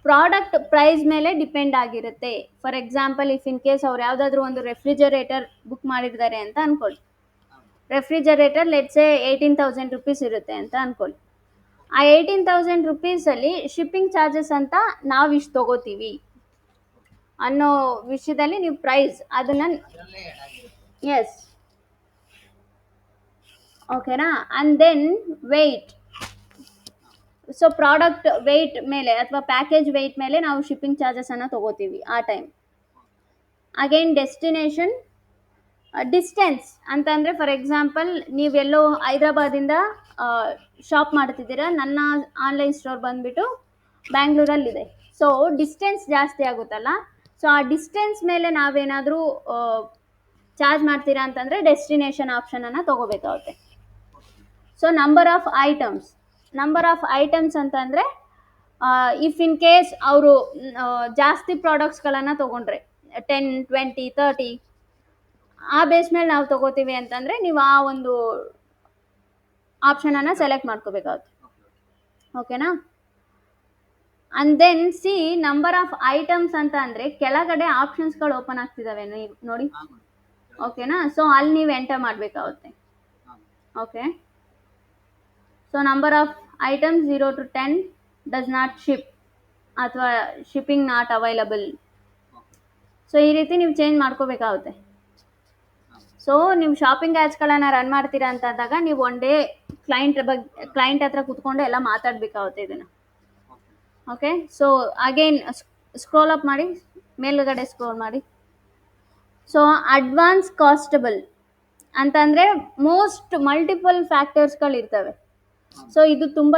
ಪ್ರಾಡಕ್ಟ್ ಪ್ರೈಸ್ ಮೇಲೆ ಡಿಪೆಂಡ್ ಆಗಿರುತ್ತೆ. For example, if in case ಅವ್ರು ಯಾವುದಾದ್ರೂ ಒಂದು ರೆಫ್ರಿಜರೇಟರ್ ಬುಕ್ ಮಾಡಿದ್ದಾರೆ ಅಂತ ಅಂದ್ಕೊಳ್ಳಿ. ರೆಫ್ರಿಜರೇಟರ್ ಲೆಟ್ಸೆ 18,000 ರುಪೀಸ್ ಇರುತ್ತೆ ಅಂತ ಅಂದ್ಕೊಳ್ಳಿ. ಆ 18,000 ರುಪೀಸಲ್ಲಿ ಶಿಪ್ಪಿಂಗ್ ಚಾರ್ಜಸ್ ಅಂತ ನಾವು ಇಷ್ಟು ತೊಗೋತೀವಿ ಅನ್ನೋ ವಿಷಯದಲ್ಲಿ ನೀವು ಪ್ರೈಸ್ ಅದನ್ನು, ಎಸ್, ಓಕೆನಾ. And then weight, so product weight ಮೇಲೆ ಅಥವಾ ಪ್ಯಾಕೇಜ್ ವೆಯ್ಟ್ ಮೇಲೆ ನಾವು ಶಿಪ್ಪಿಂಗ್ ಚಾರ್ಜಸನ್ನು ತೊಗೋತೀವಿ ಆ ಟೈಮ್. ಅಗೇನ್ ಡೆಸ್ಟಿನೇಷನ್, ಡಿಸ್ಟೆನ್ಸ್ ಅಂತಂದರೆ ಫಾರ್ ಎಕ್ಸಾಂಪಲ್ ನೀವೆಲ್ಲೋ ಹೈದ್ರಾಬಾದಿಂದ ಶಾಪ್ ಮಾಡ್ತಿದ್ದೀರಾ, ನನ್ನ ಆನ್ಲೈನ್ ಸ್ಟೋರ್ ಬಂದುಬಿಟ್ಟು ಬ್ಯಾಂಗ್ಳೂರಲ್ಲಿದೆ. ಸೊ ಡಿಸ್ಟೆನ್ಸ್ ಜಾಸ್ತಿ ಆಗುತ್ತಲ್ಲ, ಸೊ ಆ ಡಿಸ್ಟೆನ್ಸ್ ಮೇಲೆ ನಾವೇನಾದರೂ ಚಾರ್ಜ್ ಮಾಡ್ತೀರಾ ಅಂತಂದರೆ ಡೆಸ್ಟಿನೇಷನ್ ಆಪ್ಷನನ್ನು ತೊಗೋಬೇಕಾಗುತ್ತೆ. ಸೊ ನಂಬರ್ ಆಫ್ ಐಟಮ್ಸ್ ಅಂತಂದರೆ ಇಫ್ ಇನ್ ಕೇಸ್ ಅವರು ಜಾಸ್ತಿ ಪ್ರಾಡಕ್ಟ್ಸ್ಗಳನ್ನು ತೊಗೊಂಡ್ರೆ 10, 20, 30 ಆ ಬೇಸ್ ಮೇಲೆ ನಾವು ತೊಗೋತೀವಿ ಅಂತಂದರೆ ನೀವು ಆ ಒಂದು ಆಪ್ಷನನ್ನು ಸೆಲೆಕ್ಟ್ ಮಾಡ್ಕೋಬೇಕಾಗುತ್ತೆ. ಓಕೆನಾ. And then see number of items ಅಂತ ಅಂದರೆ ಕೆಳಗಡೆ ಆಪ್ಷನ್ಸ್ಗಳು ಓಪನ್ ಆಗ್ತಿದ್ದಾವೆ ನೋಡಿ, ಓಕೆನಾ. ಸೊ ಅಲ್ಲಿ ನೀವು ಎಂಟರ್ ಮಾಡಬೇಕಾಗುತ್ತೆ. Okay, so number of items 0 to 10 does not ship ಅಥವಾ ಶಿಪ್ಪಿಂಗ್ ನಾಟ್ ಅವೈಲಬಲ್. ಸೊ ಈ ರೀತಿ ನೀವು ಚೇಂಜ್ ಮಾಡ್ಕೋಬೇಕಾಗುತ್ತೆ. ಸೊ ನೀವು ಶಾಪಿಂಗ್ ಆ್ಯಡ್ಸ್ಗಳನ್ನು ರನ್ ಮಾಡ್ತೀರಾ ಅಂತ ಅಂದಾಗ ನೀವು ಒನ್ ಡೇ ಕ್ಲೈಂಟ್ ಹತ್ರ ಕೂತ್ಕೊಂಡು ಎಲ್ಲ ಮಾತಾಡಬೇಕಾಗುತ್ತೆ ಇದನ್ನು. Okay, so again scroll up ಮಾಡಿ, ಮೇಲುಗಡೆ ಸ್ಕ್ರೋಲ್ ಮಾಡಿ. ಸೊ ಅಡ್ವಾನ್ಸ್ ಕಾಸ್ಟಬಲ್ ಅಂತಂದರೆ ಮೋಸ್ಟ್ ಮಲ್ಟಿಪಲ್ ಫ್ಯಾಕ್ಟರ್ಸ್ಗಳಿರ್ತವೆ. ಸೊ ಇದು ತುಂಬ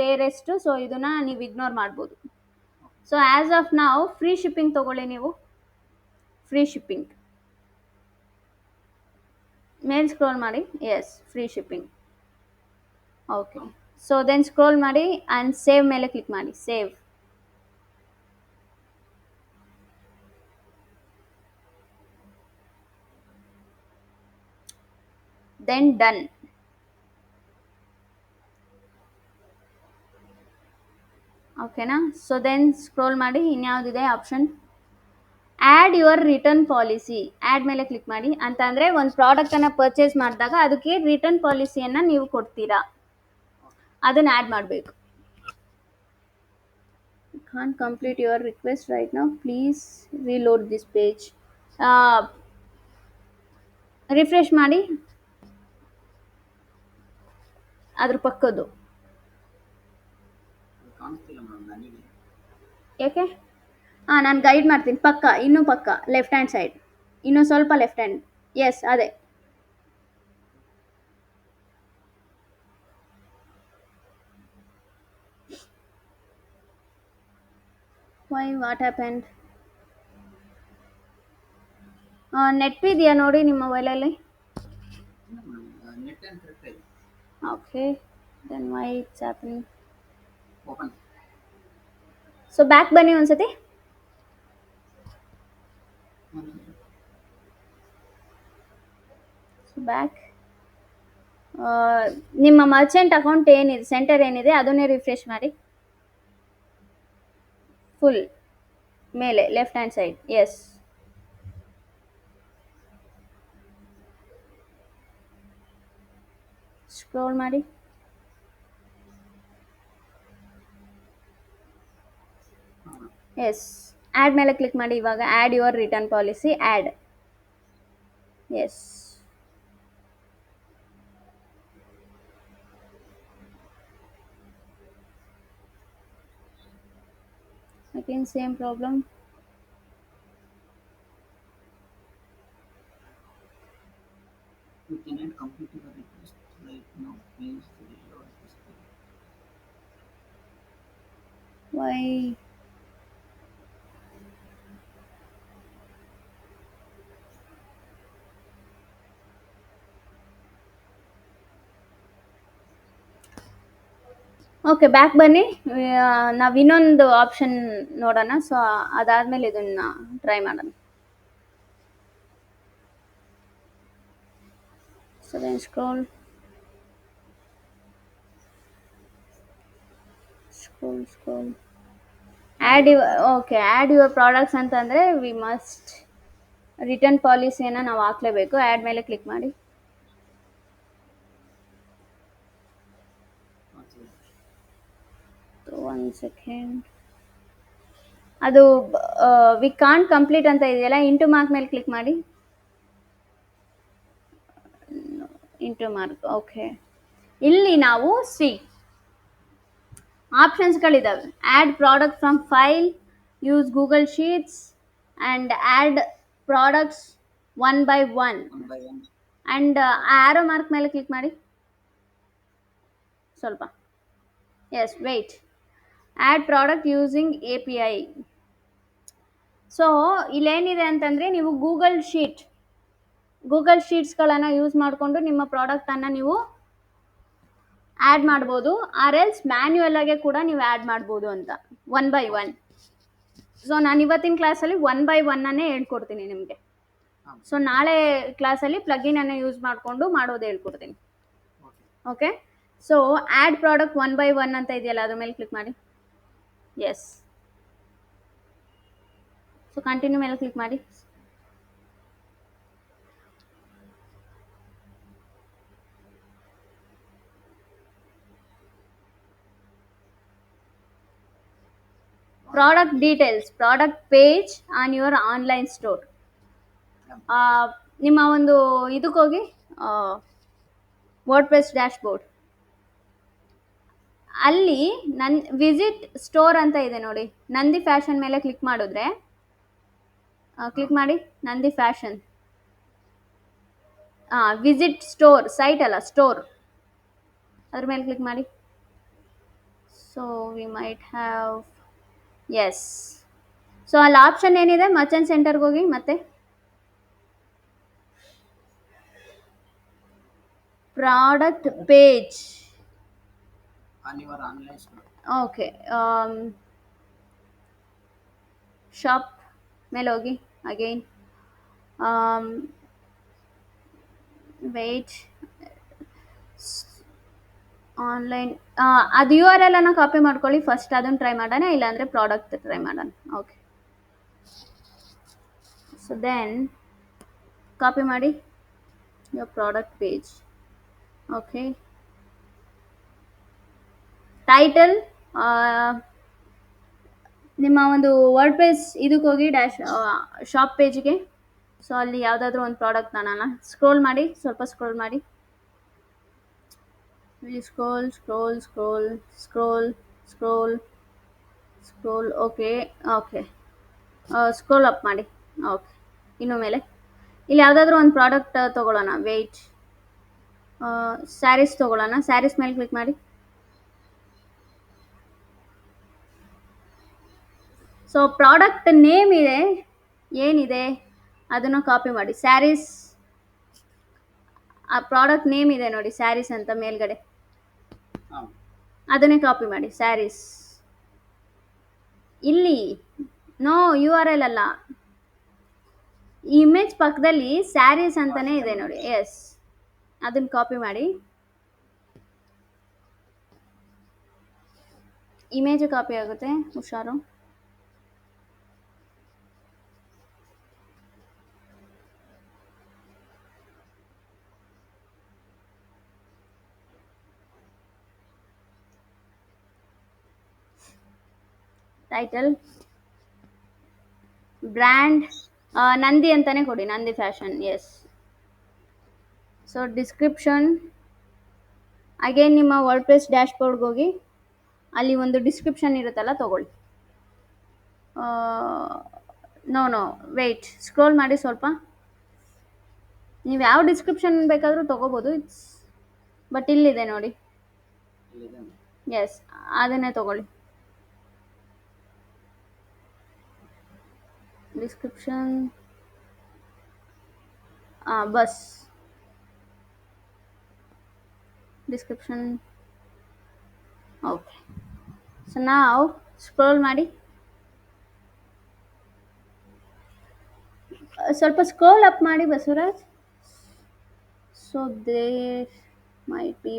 ರೇರೆಸ್ಟ್, ಸೊ ಇದನ್ನ ನೀವು ಇಗ್ನೋರ್ ಮಾಡ್ಬೋದು. ಸೊ ಆ್ಯಸ್ ಆಫ್ ನಾವು ಫ್ರೀ ಶಿಪ್ಪಿಂಗ್ ತಗೊಳ್ಳಿ, ನೀವು ಫ್ರೀ ಶಿಪ್ಪಿಂಗ್ ಮೇಲ್ ಸ್ಕ್ರೋಲ್ ಮಾಡಿ. Yes, free shipping. Okay, so then scroll ಮಾಡಿ ಆ್ಯಂಡ್ ಸೇವ್ ಮೇಲೆ ಕ್ಲಿಕ್ ಮಾಡಿ. Save, then done. ಓಕೆನಾ? ಸೊ ದೆನ್ ಸ್ಕ್ರೋಲ್ ಮಾಡಿ, ಇನ್ಯಾವುದಿದೆ option, add your return policy. Add ಮೇಲೆ ಕ್ಲಿಕ್ ಮಾಡಿ. ಅಂತ ಅಂದರೆ ಒಂದು ಪ್ರಾಡಕ್ಟನ್ನು ಪರ್ಚೇಸ್ ಮಾಡಿದಾಗ ಅದಕ್ಕೆ ರಿಟರ್ನ್ ಪಾಲಿಸಿಯನ್ನು ನೀವು ಕೊಡ್ತೀರಾ, ಅದನ್ನು ಆ್ಯಡ್ ಮಾಡಬೇಕು. Can't complete your request right now, please reload this page. Refresh ಮಾಡಿ ಅದ್ರ ಪಕ್ಕದ್ದು. ಕಾಣಿಸ್ತಿಲ್ಲ ಮೇಡಮ್ ನನಗೆ. ಯಾಕೆ? ನಾನು ಗೈಡ್ ಮಾಡ್ತೀನಿ. ಪಕ್ಕ, ಇನ್ನೂ ಪಕ್ಕ, ಲೆಫ್ಟ್ ಹ್ಯಾಂಡ್ ಸೈಡ್, ಇನ್ನೂ ಸ್ವಲ್ಪ ಲೆಫ್ಟ್ ಹ್ಯಾಂಡ್. ಎಸ್, ಅದೇ. Why, what happened? ನೆಟ್ ಇದೆಯಾ ನೋಡಿ ನಿಮ್ಮ ಮೊಬೈಲಲ್ಲಿ? ನೆಟ್ ಏನು ಕರೆಕ್ಟ್ ಇದೆ. Okay, then why it's happening? Open. So back ಬನ್ನಿ ಒಂದ್ಸತಿ. ಬ್ಯಾಕ್, ನಿಮ್ಮ ಮರ್ಚೆಂಟ್ ಅಕೌಂಟ್ ಏನಿದೆ, ಸೆಂಟರ್ ಏನಿದೆ ಅದನ್ನೇ ರಿಫ್ರೆಶ್ ಮಾಡಿ. ಫುಲ್ ಮೇಲೆ left hand side. Yes, scroll ಮಾಡಿ. ಎಸ್, ಆ್ಯಡ್ ಮೇಲೆ ಕ್ಲಿಕ್ ಮಾಡಿ. ಇವಾಗ add your return policy, add. Yes, again same problem. You cannot complete your request right now, please reload this page. Why? Okay, back ಬನ್ನಿ. ನಾವು ಇನ್ನೊಂದು option ನೋಡೋಣ. So ಅದಾದಮೇಲೆ ಇದನ್ನು ಟ್ರೈ ಮಾಡೋಣ. So then scroll add your products ಅಂತಂದರೆ we must return ಪಾಲಿಸಿಯನ್ನು ನಾವು ಹಾಕಲೇಬೇಕು. ಆ್ಯಡ್ ಮೇಲೆ ಕ್ಲಿಕ್ ಮಾಡಿ. ಒನ್ ಸೆಕೆಂಡ್, ಅದು ವಿ ಕಾಂಟ್ ಕಂಪ್ಲೀಟ್ ಅಂತ ಇದೆಯಲ್ಲ, ಇಂಟು ಮಾರ್ಕ್ ಮೇಲೆ ಕ್ಲಿಕ್ ಮಾಡಿ. Into mark. ಓಕೆ, ಇಲ್ಲಿ ನಾವು ಆಪ್ಷನ್ಸ್ಗಳಿದ್ದಾವೆ. Add product from file, use Google Sheets and add products one by one. And arrow mark ಮೇಲೆ ಕ್ಲಿಕ್ ಮಾಡಿ ಸ್ವಲ್ಪ. Yes, wait. Add product using API. So ಇಲ್ಲೇನಿದೆ ಅಂತಂದರೆ, ನೀವು ಗೂಗಲ್ ಶೀಟ್ಸ್ಗಳನ್ನು ಯೂಸ್ ಮಾಡಿಕೊಂಡು ನಿಮ್ಮ ಪ್ರಾಡಕ್ಟನ್ನು ನೀವು ಆ್ಯಡ್ ಮಾಡ್ಬೋದು. ಆರ್ ಎಲ್ಸ್ ಮ್ಯಾನ್ಯುಯಲ್ ಆಗಿ ಕೂಡ ನೀವು ಆ್ಯಡ್ ಮಾಡ್ಬೋದು ಅಂತ, ಒನ್ ಬೈ ಒನ್. ಸೊ ನಾನು ಇವತ್ತಿನ ಕ್ಲಾಸಲ್ಲಿ ಒನ್ ಬೈ ಒನ್ನನ್ನೇ ಹೇಳ್ಕೊಡ್ತೀನಿ ನಿಮಗೆ. ಸೊ ನಾಳೆ ಕ್ಲಾಸಲ್ಲಿ ಪ್ಲಗಿನನ್ನು ಯೂಸ್ ಮಾಡಿಕೊಂಡು ಮಾಡೋದು ಹೇಳ್ಕೊಡ್ತೀನಿ. Okay, so add product one by one ಅಂತ ಇದೆಯಲ್ಲ, ಅದ್ರ ಮೇಲೆ ಕ್ಲಿಕ್ ಮಾಡಿ. ಎಸ್, ಸೊ ಕಂಟಿನ್ಯೂ ಮೇಲೆ ಕ್ಲಿಕ್ ಮಾಡಿ. Product details, product page on your online store. ನಿಮ್ಮ ಒಂದು ಇದಕ್ಕೆ ಹೋಗಿ, ವರ್ಡ್‌ಪ್ರೆಸ್ ಡ್ಯಾಶ್ಬೋರ್ಡ್. ಅಲ್ಲಿ ವಿಸಿಟ್ ಸ್ಟೋರ್ ಅಂತ ಇದೆ ನೋಡಿ, ನಂದಿ ಫ್ಯಾಷನ್ ಮೇಲೆ ಕ್ಲಿಕ್ ಮಾಡಿದ್ರೆ, ಕ್ಲಿಕ್ ಮಾಡಿ Nandi fashion. Visit store, site ಅಲ್ಲ, ಸ್ಟೋರ್. ಅದ್ರ ಮೇಲೆ ಕ್ಲಿಕ್ ಮಾಡಿ. So we might have, yes. So ಅಲ್ಲಿ ಆಪ್ಷನ್ ಏನಿದೆ, ಮರ್ಚೆಂಟ್ ಸೆಂಟರ್ಗೆ ಹೋಗಿ ಮತ್ತೆ product page. On your online store. Okay, shop ಮೇಲೆ ಹೋಗಿ ಅಗೈನ್, ವೆಯ್ಟ್, ಆನ್ಲೈನ್, ಅದು ಯು ಆರ್ ಎಲ್ ಅನ್ನು ಕಾಪಿ ಮಾಡ್ಕೊಳ್ಳಿ ಫಸ್ಟ್, ಅದನ್ನು ಟ್ರೈ ಮಾಡೋಣ, ಇಲ್ಲಾಂದರೆ ಪ್ರಾಡಕ್ಟ್ ಟ್ರೈ ಮಾಡೋಣ. ಓಕೆ, ಸೊ ದೆನ್ ಕಾಪಿ ಮಾಡಿ your product page. Okay, title, ನಿಮ್ಮ ಒಂದು ವರ್ಡ್ ಪೇಜ್ ಇದಕ್ಕೆ ಹೋಗಿ ಶಾಪ್ ಪೇಜ್ಗೆ. ಸೊ ಅಲ್ಲಿ ಯಾವುದಾದ್ರೂ ಒಂದು ಪ್ರಾಡಕ್ಟ್ ನಾನು ಸ್ಕ್ರೋಲ್ ಮಾಡಿ, ಸ್ವಲ್ಪ ಸ್ಕ್ರೋಲ್ ಮಾಡಿ, scroll scroll scroll scroll scroll scroll. Okay okay, scroll up ಮಾಡಿ. ಓಕೆ, ಇನ್ನು ಮೇಲೆ ಇಲ್ಲಿ ಯಾವುದಾದ್ರೂ ಒಂದು ಪ್ರಾಡಕ್ಟ್ ತೊಗೊಳ್ಳೋಣ. ವೆಯ್ಟ್, ಸ್ಯಾರೀಸ್ ತೊಗೊಳ್ಳೋಣ. ಸ್ಯಾರೀಸ್ ಮೇಲೆ ಕ್ಲಿಕ್ ಮಾಡಿ. ಸೊ ಪ್ರಾಡಕ್ಟ್ ನೇಮ್ ಇದೆ, ಏನಿದೆ ಅದನ್ನು ಕಾಪಿ ಮಾಡಿ. ಸ್ಯಾರೀಸ್, ಆ ಪ್ರಾಡಕ್ಟ್ ನೇಮ್ ಇದೆ ನೋಡಿ, ಸ್ಯಾರೀಸ್ ಅಂತ ಮೇಲ್ಗಡೆ, ಅದನ್ನೇ ಕಾಪಿ ಮಾಡಿ. ಸ್ಯಾರೀಸ್, ಇಲ್ಲಿ ನೋ ಯು ಆರ್ ಎಲ್ ಅಲ್ಲ, ಇಮೇಜ್ ಪಕ್ಕದಲ್ಲಿ ಸ್ಯಾರೀಸ್ ಅಂತಾನೆ ಇದೆ ನೋಡಿ. ಎಸ್, ಅದನ್ನ ಕಾಪಿ ಮಾಡಿ. ಇಮೇಜ್ ಕಾಪಿ ಆಗುತ್ತೆ, ಹುಷಾರು. ಟೈಟಲ್, ಬ್ರ್ಯಾಂಡ್, ನಂದಿ ಅಂತಾನೆ ಕೊಡಿ, Nandi fashion. Yes. So description, again ನಿಮ್ಮ ವರ್ಡ್ ಪ್ರೆಸ್ ಡ್ಯಾಶ್ ಬೋರ್ಡ್ಗೆ ಹೋಗಿ ಅಲ್ಲಿ ಒಂದು ಡಿಸ್ಕ್ರಿಪ್ಷನ್ ಇರುತ್ತಲ್ಲ, ತಗೊಳ್ಳಿ. ನೋ ವೆಯ್ಟ್, ಸ್ಕ್ರೋಲ್ ಮಾಡಿ ಸ್ವಲ್ಪ. ನೀವು ಯಾವ ಡಿಸ್ಕ್ರಿಪ್ಷನ್ ಬೇಕಾದರೂ ತೊಗೋಬೋದು, ಬಟ್ ಇಲ್ಲಿದೆ ನೋಡಿ. ಎಸ್, ಅದನ್ನೇ ತಗೊಳ್ಳಿ. ಡಿಸ್ಕ್ರಿಪ್ಷನ್, ಬಸ್ ಡಿಸ್ಕ್ರಿಪ್ಷನ್. ಓಕೆ, ಸೊ ನಾವು ಸ್ಕ್ರೋಲ್ ಮಾಡಿ, ಸ್ವಲ್ಪ ಸ್ಕ್ರೋಲ್ ಅಪ್ ಮಾಡಿ Basavaraj. So there might be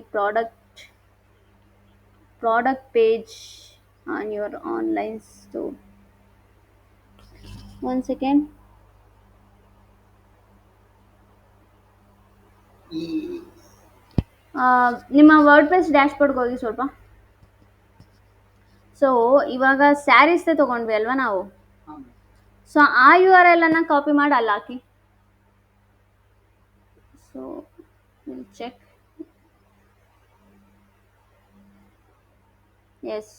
product page on your online store. One second. ನಿಮ್ಮ ವರ್ಡ್ ಪ್ರೆಸ್ ಡ್ಯಾಶ್ ಬೋರ್ಡ್ಗೆ ಹೋಗಿ ಸ್ವಲ್ಪ. ಸೊ ಇವಾಗ ಸ್ಯಾರೀಸ್ದೇ ತೊಗೊಂಡ್ವಿ ಅಲ್ವಾ ನಾವು. ಸೊ ಆ ಯು ಆರ್ ಎಲ್ ಅನ್ನು ಕಾಪಿ ಮಾಡಿ ಅಲ್ಲಿ ಹಾಕಿ. So check. Yes,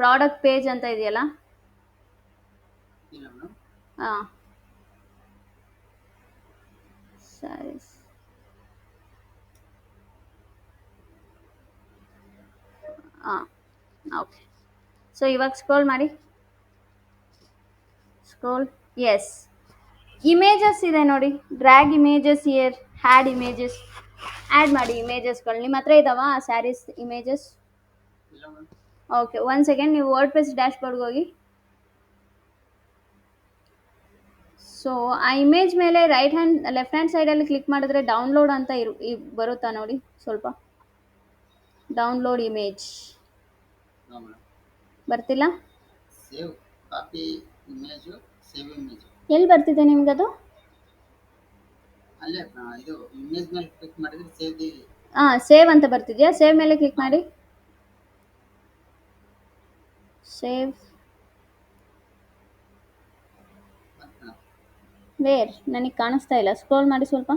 product page ಅಂತ ಇದೆಯಲ್ಲ, ಹಾಂ, ಸ್ಯಾರೀಸ್. ಹಾಂ, ಓಕೆ. ಸೊ ಇವಾಗ ಸ್ಕ್ರೋಲ್ ಮಾಡಿ, ಸ್ಕ್ರೋಲ್. ಎಸ್, ಇಮೇಜಸ್ ಇದೆ ನೋಡಿ, drag images here, add images. Add ಮಾಡಿ ಇಮೇಜಸ್ಗಳು. ನಿಮ್ಮ ಹತ್ರ ಇದ್ದಾವಾ sarees images? Okay, one second. ನೀವು ವರ್ಡ್ ಪ್ರೆಸ್ ಡ್ಯಾಶ್ ಬೋರ್ಡ್ಗೆ ಹೋಗಿ. ಸೊ ಆ ಇಮೇಜ್ ಮೇಲೆ ಲೆಫ್ಟ್ ಹ್ಯಾಂಡ್ ಸೈಡಲ್ಲಿ ಕ್ಲಿಕ್ ಮಾಡಿದ್ರೆ ಡೌನ್ಲೋಡ್ ಅಂತ ಬರುತ್ತಾ ನೋಡಿ, ಸ್ವಲ್ಪ ಡೌನ್ಲೋಡ್ ಇಮೇಜ್. ಬರ್ತಿಲ್ಲ? ಎಲ್ಲಿ ಬರ್ತಿದೆ ನಿಮ್ಗದು? ಹಾಂ, ಸೇವ್ ಅಂತ ಬರ್ತಿದ್ಯಾ? ಸೇವ್ ಮೇಲೆ ಕ್ಲಿಕ್ ಮಾಡಿ. Save where? ನನಗೆ ಕಾಣಿಸ್ತಾ ಇಲ್ಲ. ಸ್ಕ್ರೋಲ್ ಮಾಡಿ ಸ್ವಲ್ಪ.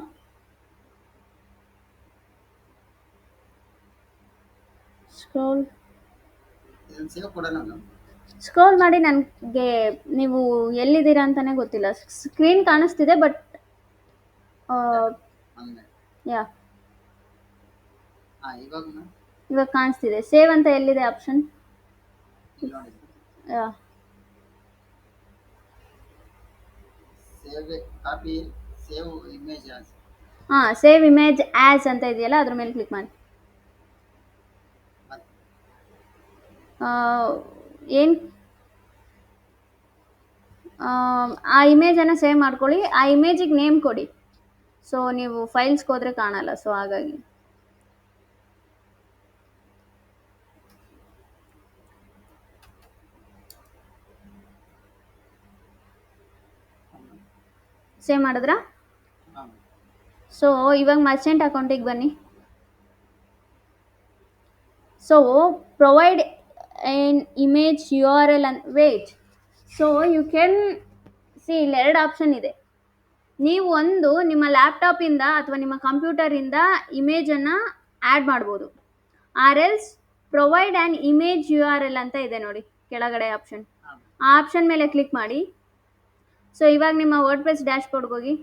ಸ್ಕ್ರೋಲ್ ಮಾಡಿ. ನನಗೆ ನೀವು ಎಲ್ಲಿದ್ದೀರಾ ಅಂತಾನೆ ಗೊತ್ತಿಲ್ಲ. ಸ್ಕ್ರೀನ್ ಕಾಣಿಸ್ತಿದೆ, ಬಟ್ ಯಾ, ಇವಾಗ ಕಾಣಿಸ್ತಿದೆ. ಸೇವ್ ಅಂತ ಎಲ್ಲಿದೆ ಆಪ್ಷನ್? ಇಲ್ಲಿ ನೋಡಿ save copy save image as. ಹಾಂ, ಸೇವ್ ಇಮೇಜ್ ಆ್ಯಸ್ ಅಂತ ಇದೆಯಲ್ಲ, ಅದ್ರ ಮೇಲೆ ಕ್ಲಿಕ್ ಮಾಡಿ. ಏನು ಆ ಇಮೇಜನ್ನು ಸೇವ್ ಮಾಡ್ಕೊಳ್ಳಿ. ಆ ಇಮೇಜಿಗೆ ನೇಮ್ ಕೊಡಿ. ಸೊ ನೀವು ಫೈಲ್ಸ್ಗೆ ಹೋದರೆ ಕಾಣಲ್ಲ, ಸೊ ಹಾಗಾಗಿ. ಸೇವ್ ಮಾಡಿದ್ರಾ? ಸೊ ಇವಾಗ ಮರ್ಚೆಂಟ್ ಅಕೌಂಟಿಗೆ ಬನ್ನಿ. So provide an image U R L and wait. So you can see, ಇಲ್ಲಿ 2 ಆಪ್ಷನ್ ಇದೆ. ನೀವು ಒಂದು ನಿಮ್ಮ ಲ್ಯಾಪ್ಟಾಪಿಂದ ಅಥವಾ ನಿಮ್ಮ ಕಂಪ್ಯೂಟರಿಂದ ಇಮೇಜನ್ನು ಆ್ಯಡ್ ಮಾಡ್ಬೋದು. Or else provide an image U R L ಅಂತ ಇದೆ ನೋಡಿ ಕೆಳಗಡೆ ಆಪ್ಷನ್. ಆ ಆಪ್ಷನ್ ಮೇಲೆ ಕ್ಲಿಕ್ ಮಾಡಿ. ಸೊ ಇವಾಗ ನಿಮ್ಮ ವರ್ಡ್ಪ್ರೆಸ್ ಡ್ಯಾಶ್ಬೋರ್ಡ್ಗೆ ಹೋಗಿ.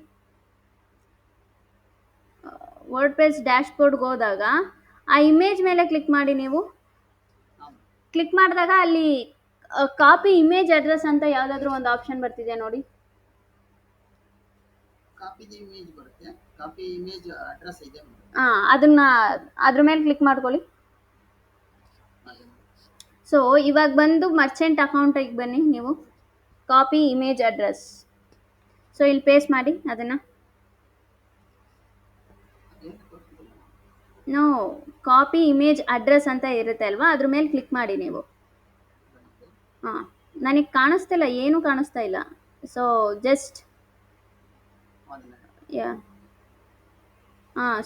ವರ್ಡ್ಪ್ರೆಸ್ ಡ್ಯಾಶ್ಬೋರ್ಡ್ಗೆ ಹೋದಾಗ ಆ ಇಮೇಜ್ ಮೇಲೆ ಕ್ಲಿಕ್ ಮಾಡಿ. ನೀವು ಕ್ಲಿಕ್ ಮಾಡಿದಾಗ ಅಲ್ಲಿ ಕಾಪಿ ಇಮೇಜ್ ಅಡ್ರೆಸ್ ಅಂತ ಯಾವುದಾದ್ರೂ ಒಂದು ಆಪ್ಷನ್ ಬರ್ತಿದೆ ನೋಡಿ. ಕಾಪಿ ಇಮೇಜ್ ಬರುತ್ತೆ, ಕಾಪಿ ಇಮೇಜ್ ಅಡ್ರೆಸ್ ಇದೆ. ಅದನ್ನ ಅದ್ರ ಮೇಲೆ ಕ್ಲಿಕ್ ಮಾಡ್ಕೊಳ್ಳಿ. ಸೊ ಇವಾಗ ಬಂದು ಮರ್ಚೆಂಟ್ ಅಕೌಂಟಿಗೆ ಬನ್ನಿ. ನೀವು ಕಾಪಿ ಇಮೇಜ್ ಅಡ್ರೆಸ್, ಸೊ ಇಲ್ಲಿ ಪೇಸ್ಟ್ ಮಾಡಿ ಅದನ್ನು. ನೋ, ಕಾಪಿ ಇಮೇಜ್ ಅಡ್ರೆಸ್ ಅಂತ ಇರುತ್ತೆ ಅಲ್ವಾ, ಅದ್ರ ಮೇಲೆ ಕ್ಲಿಕ್ ಮಾಡಿ ನೀವು. ಹಾಂ, ನನಗೆ ಕಾಣಿಸ್ತಿಲ್ಲ, ಏನೂ ಕಾಣಿಸ್ತಾ ಇಲ್ಲ. ಸೊ ಜಸ್ಟ್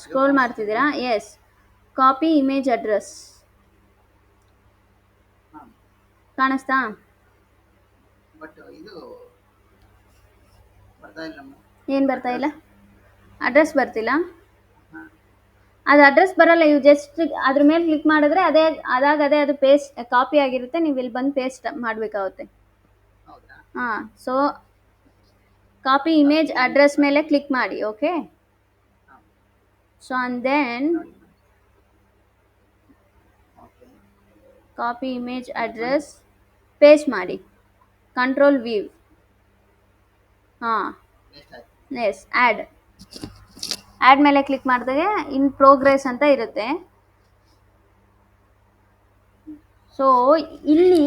ಸ್ಕ್ರೋಲ್ ಮಾಡ್ತಿದ್ದೀರಾ? ಎಸ್, ಕಾಪಿ ಇಮೇಜ್ ಅಡ್ರೆಸ್ ಕಾಣಿಸ್ತಾ? ಏನು ಬರ್ತಾ ಇಲ್ಲ? ಅಡ್ರೆಸ್ ಬರ್ತಿಲ್ಲ? ಅದು ಅಡ್ರೆಸ್ ಬರಲ್ಲ. ಇವು ಜಸ್ಟ್ ಅದ್ರ ಮೇಲೆ ಕ್ಲಿಕ್ ಮಾಡಿದ್ರೆ ಅದೇ ಅದು ಪೇಸ್ಟ್ ಕಾಪಿ ಆಗಿರುತ್ತೆ. ನೀವು ಇಲ್ಲಿ ಬಂದು ಪೇಸ್ಟ್ ಮಾಡಬೇಕಾಗುತ್ತೆ. ಹಾಂ, ಸೊ ಕಾಪಿ ಇಮೇಜ್ ಅಡ್ರೆಸ್ ಮೇಲೆ ಕ್ಲಿಕ್ ಮಾಡಿ. Okay, so and then copy image address paste ಮಾಡಿ. Control V. ಹಾಂ, ಎಸ್, ಆ್ಯಡ್ ಮೇಲೆ ಕ್ಲಿಕ್ ಮಾಡಿದಾಗ ಇನ್ ಪ್ರೋಗ್ರೆಸ್ ಅಂತ ಇರುತ್ತೆ. ಸೊ ಇಲ್ಲಿ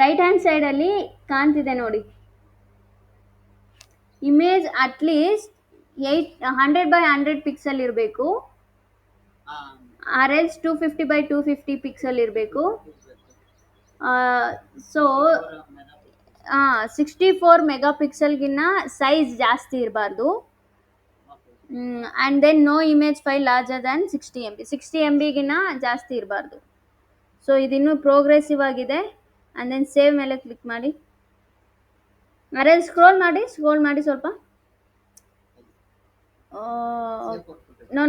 ರೈಟ್ ಹ್ಯಾಂಡ್ ಸೈಡಲ್ಲಿ ಕಾಣ್ತಿದೆ ನೋಡಿ, ಇಮೇಜ್ ಅಟ್ಲೀಸ್ಟ್ 100x100 ಪಿಕ್ಸೆಲ್ ಇರಬೇಕು, ಆರ್ ಎಲ್ಸ್ 250x250 ಪಿಕ್ಸೆಲ್ ಇರಬೇಕು. ಸೊ 64 ಮೆಗಾ ಪಿಕ್ಸೆಲ್ಗಿನ್ನ ಸೈಜ್ ಜಾಸ್ತಿ ಇರಬಾರ್ದು. And then no image file larger than 60 MB. 60 MBಗಿನ್ನ ಜಾಸ್ತಿ ಇರಬಾರ್ದು. ಸೊ ಇದಿನ್ನೂ ಪ್ರೋಗ್ರೆಸಿವ್ ಆಗಿದೆ. ಆ್ಯಂಡ್ ದೆನ್ ಸೇವ್ ಮೇಲೆ ಕ್ಲಿಕ್ ಮಾಡಿ. ಅದ್ರಲ್ಲಿ ಸ್ಕ್ರೋಲ್ ಮಾಡಿ ಸ್ವಲ್ಪ. ನೋ,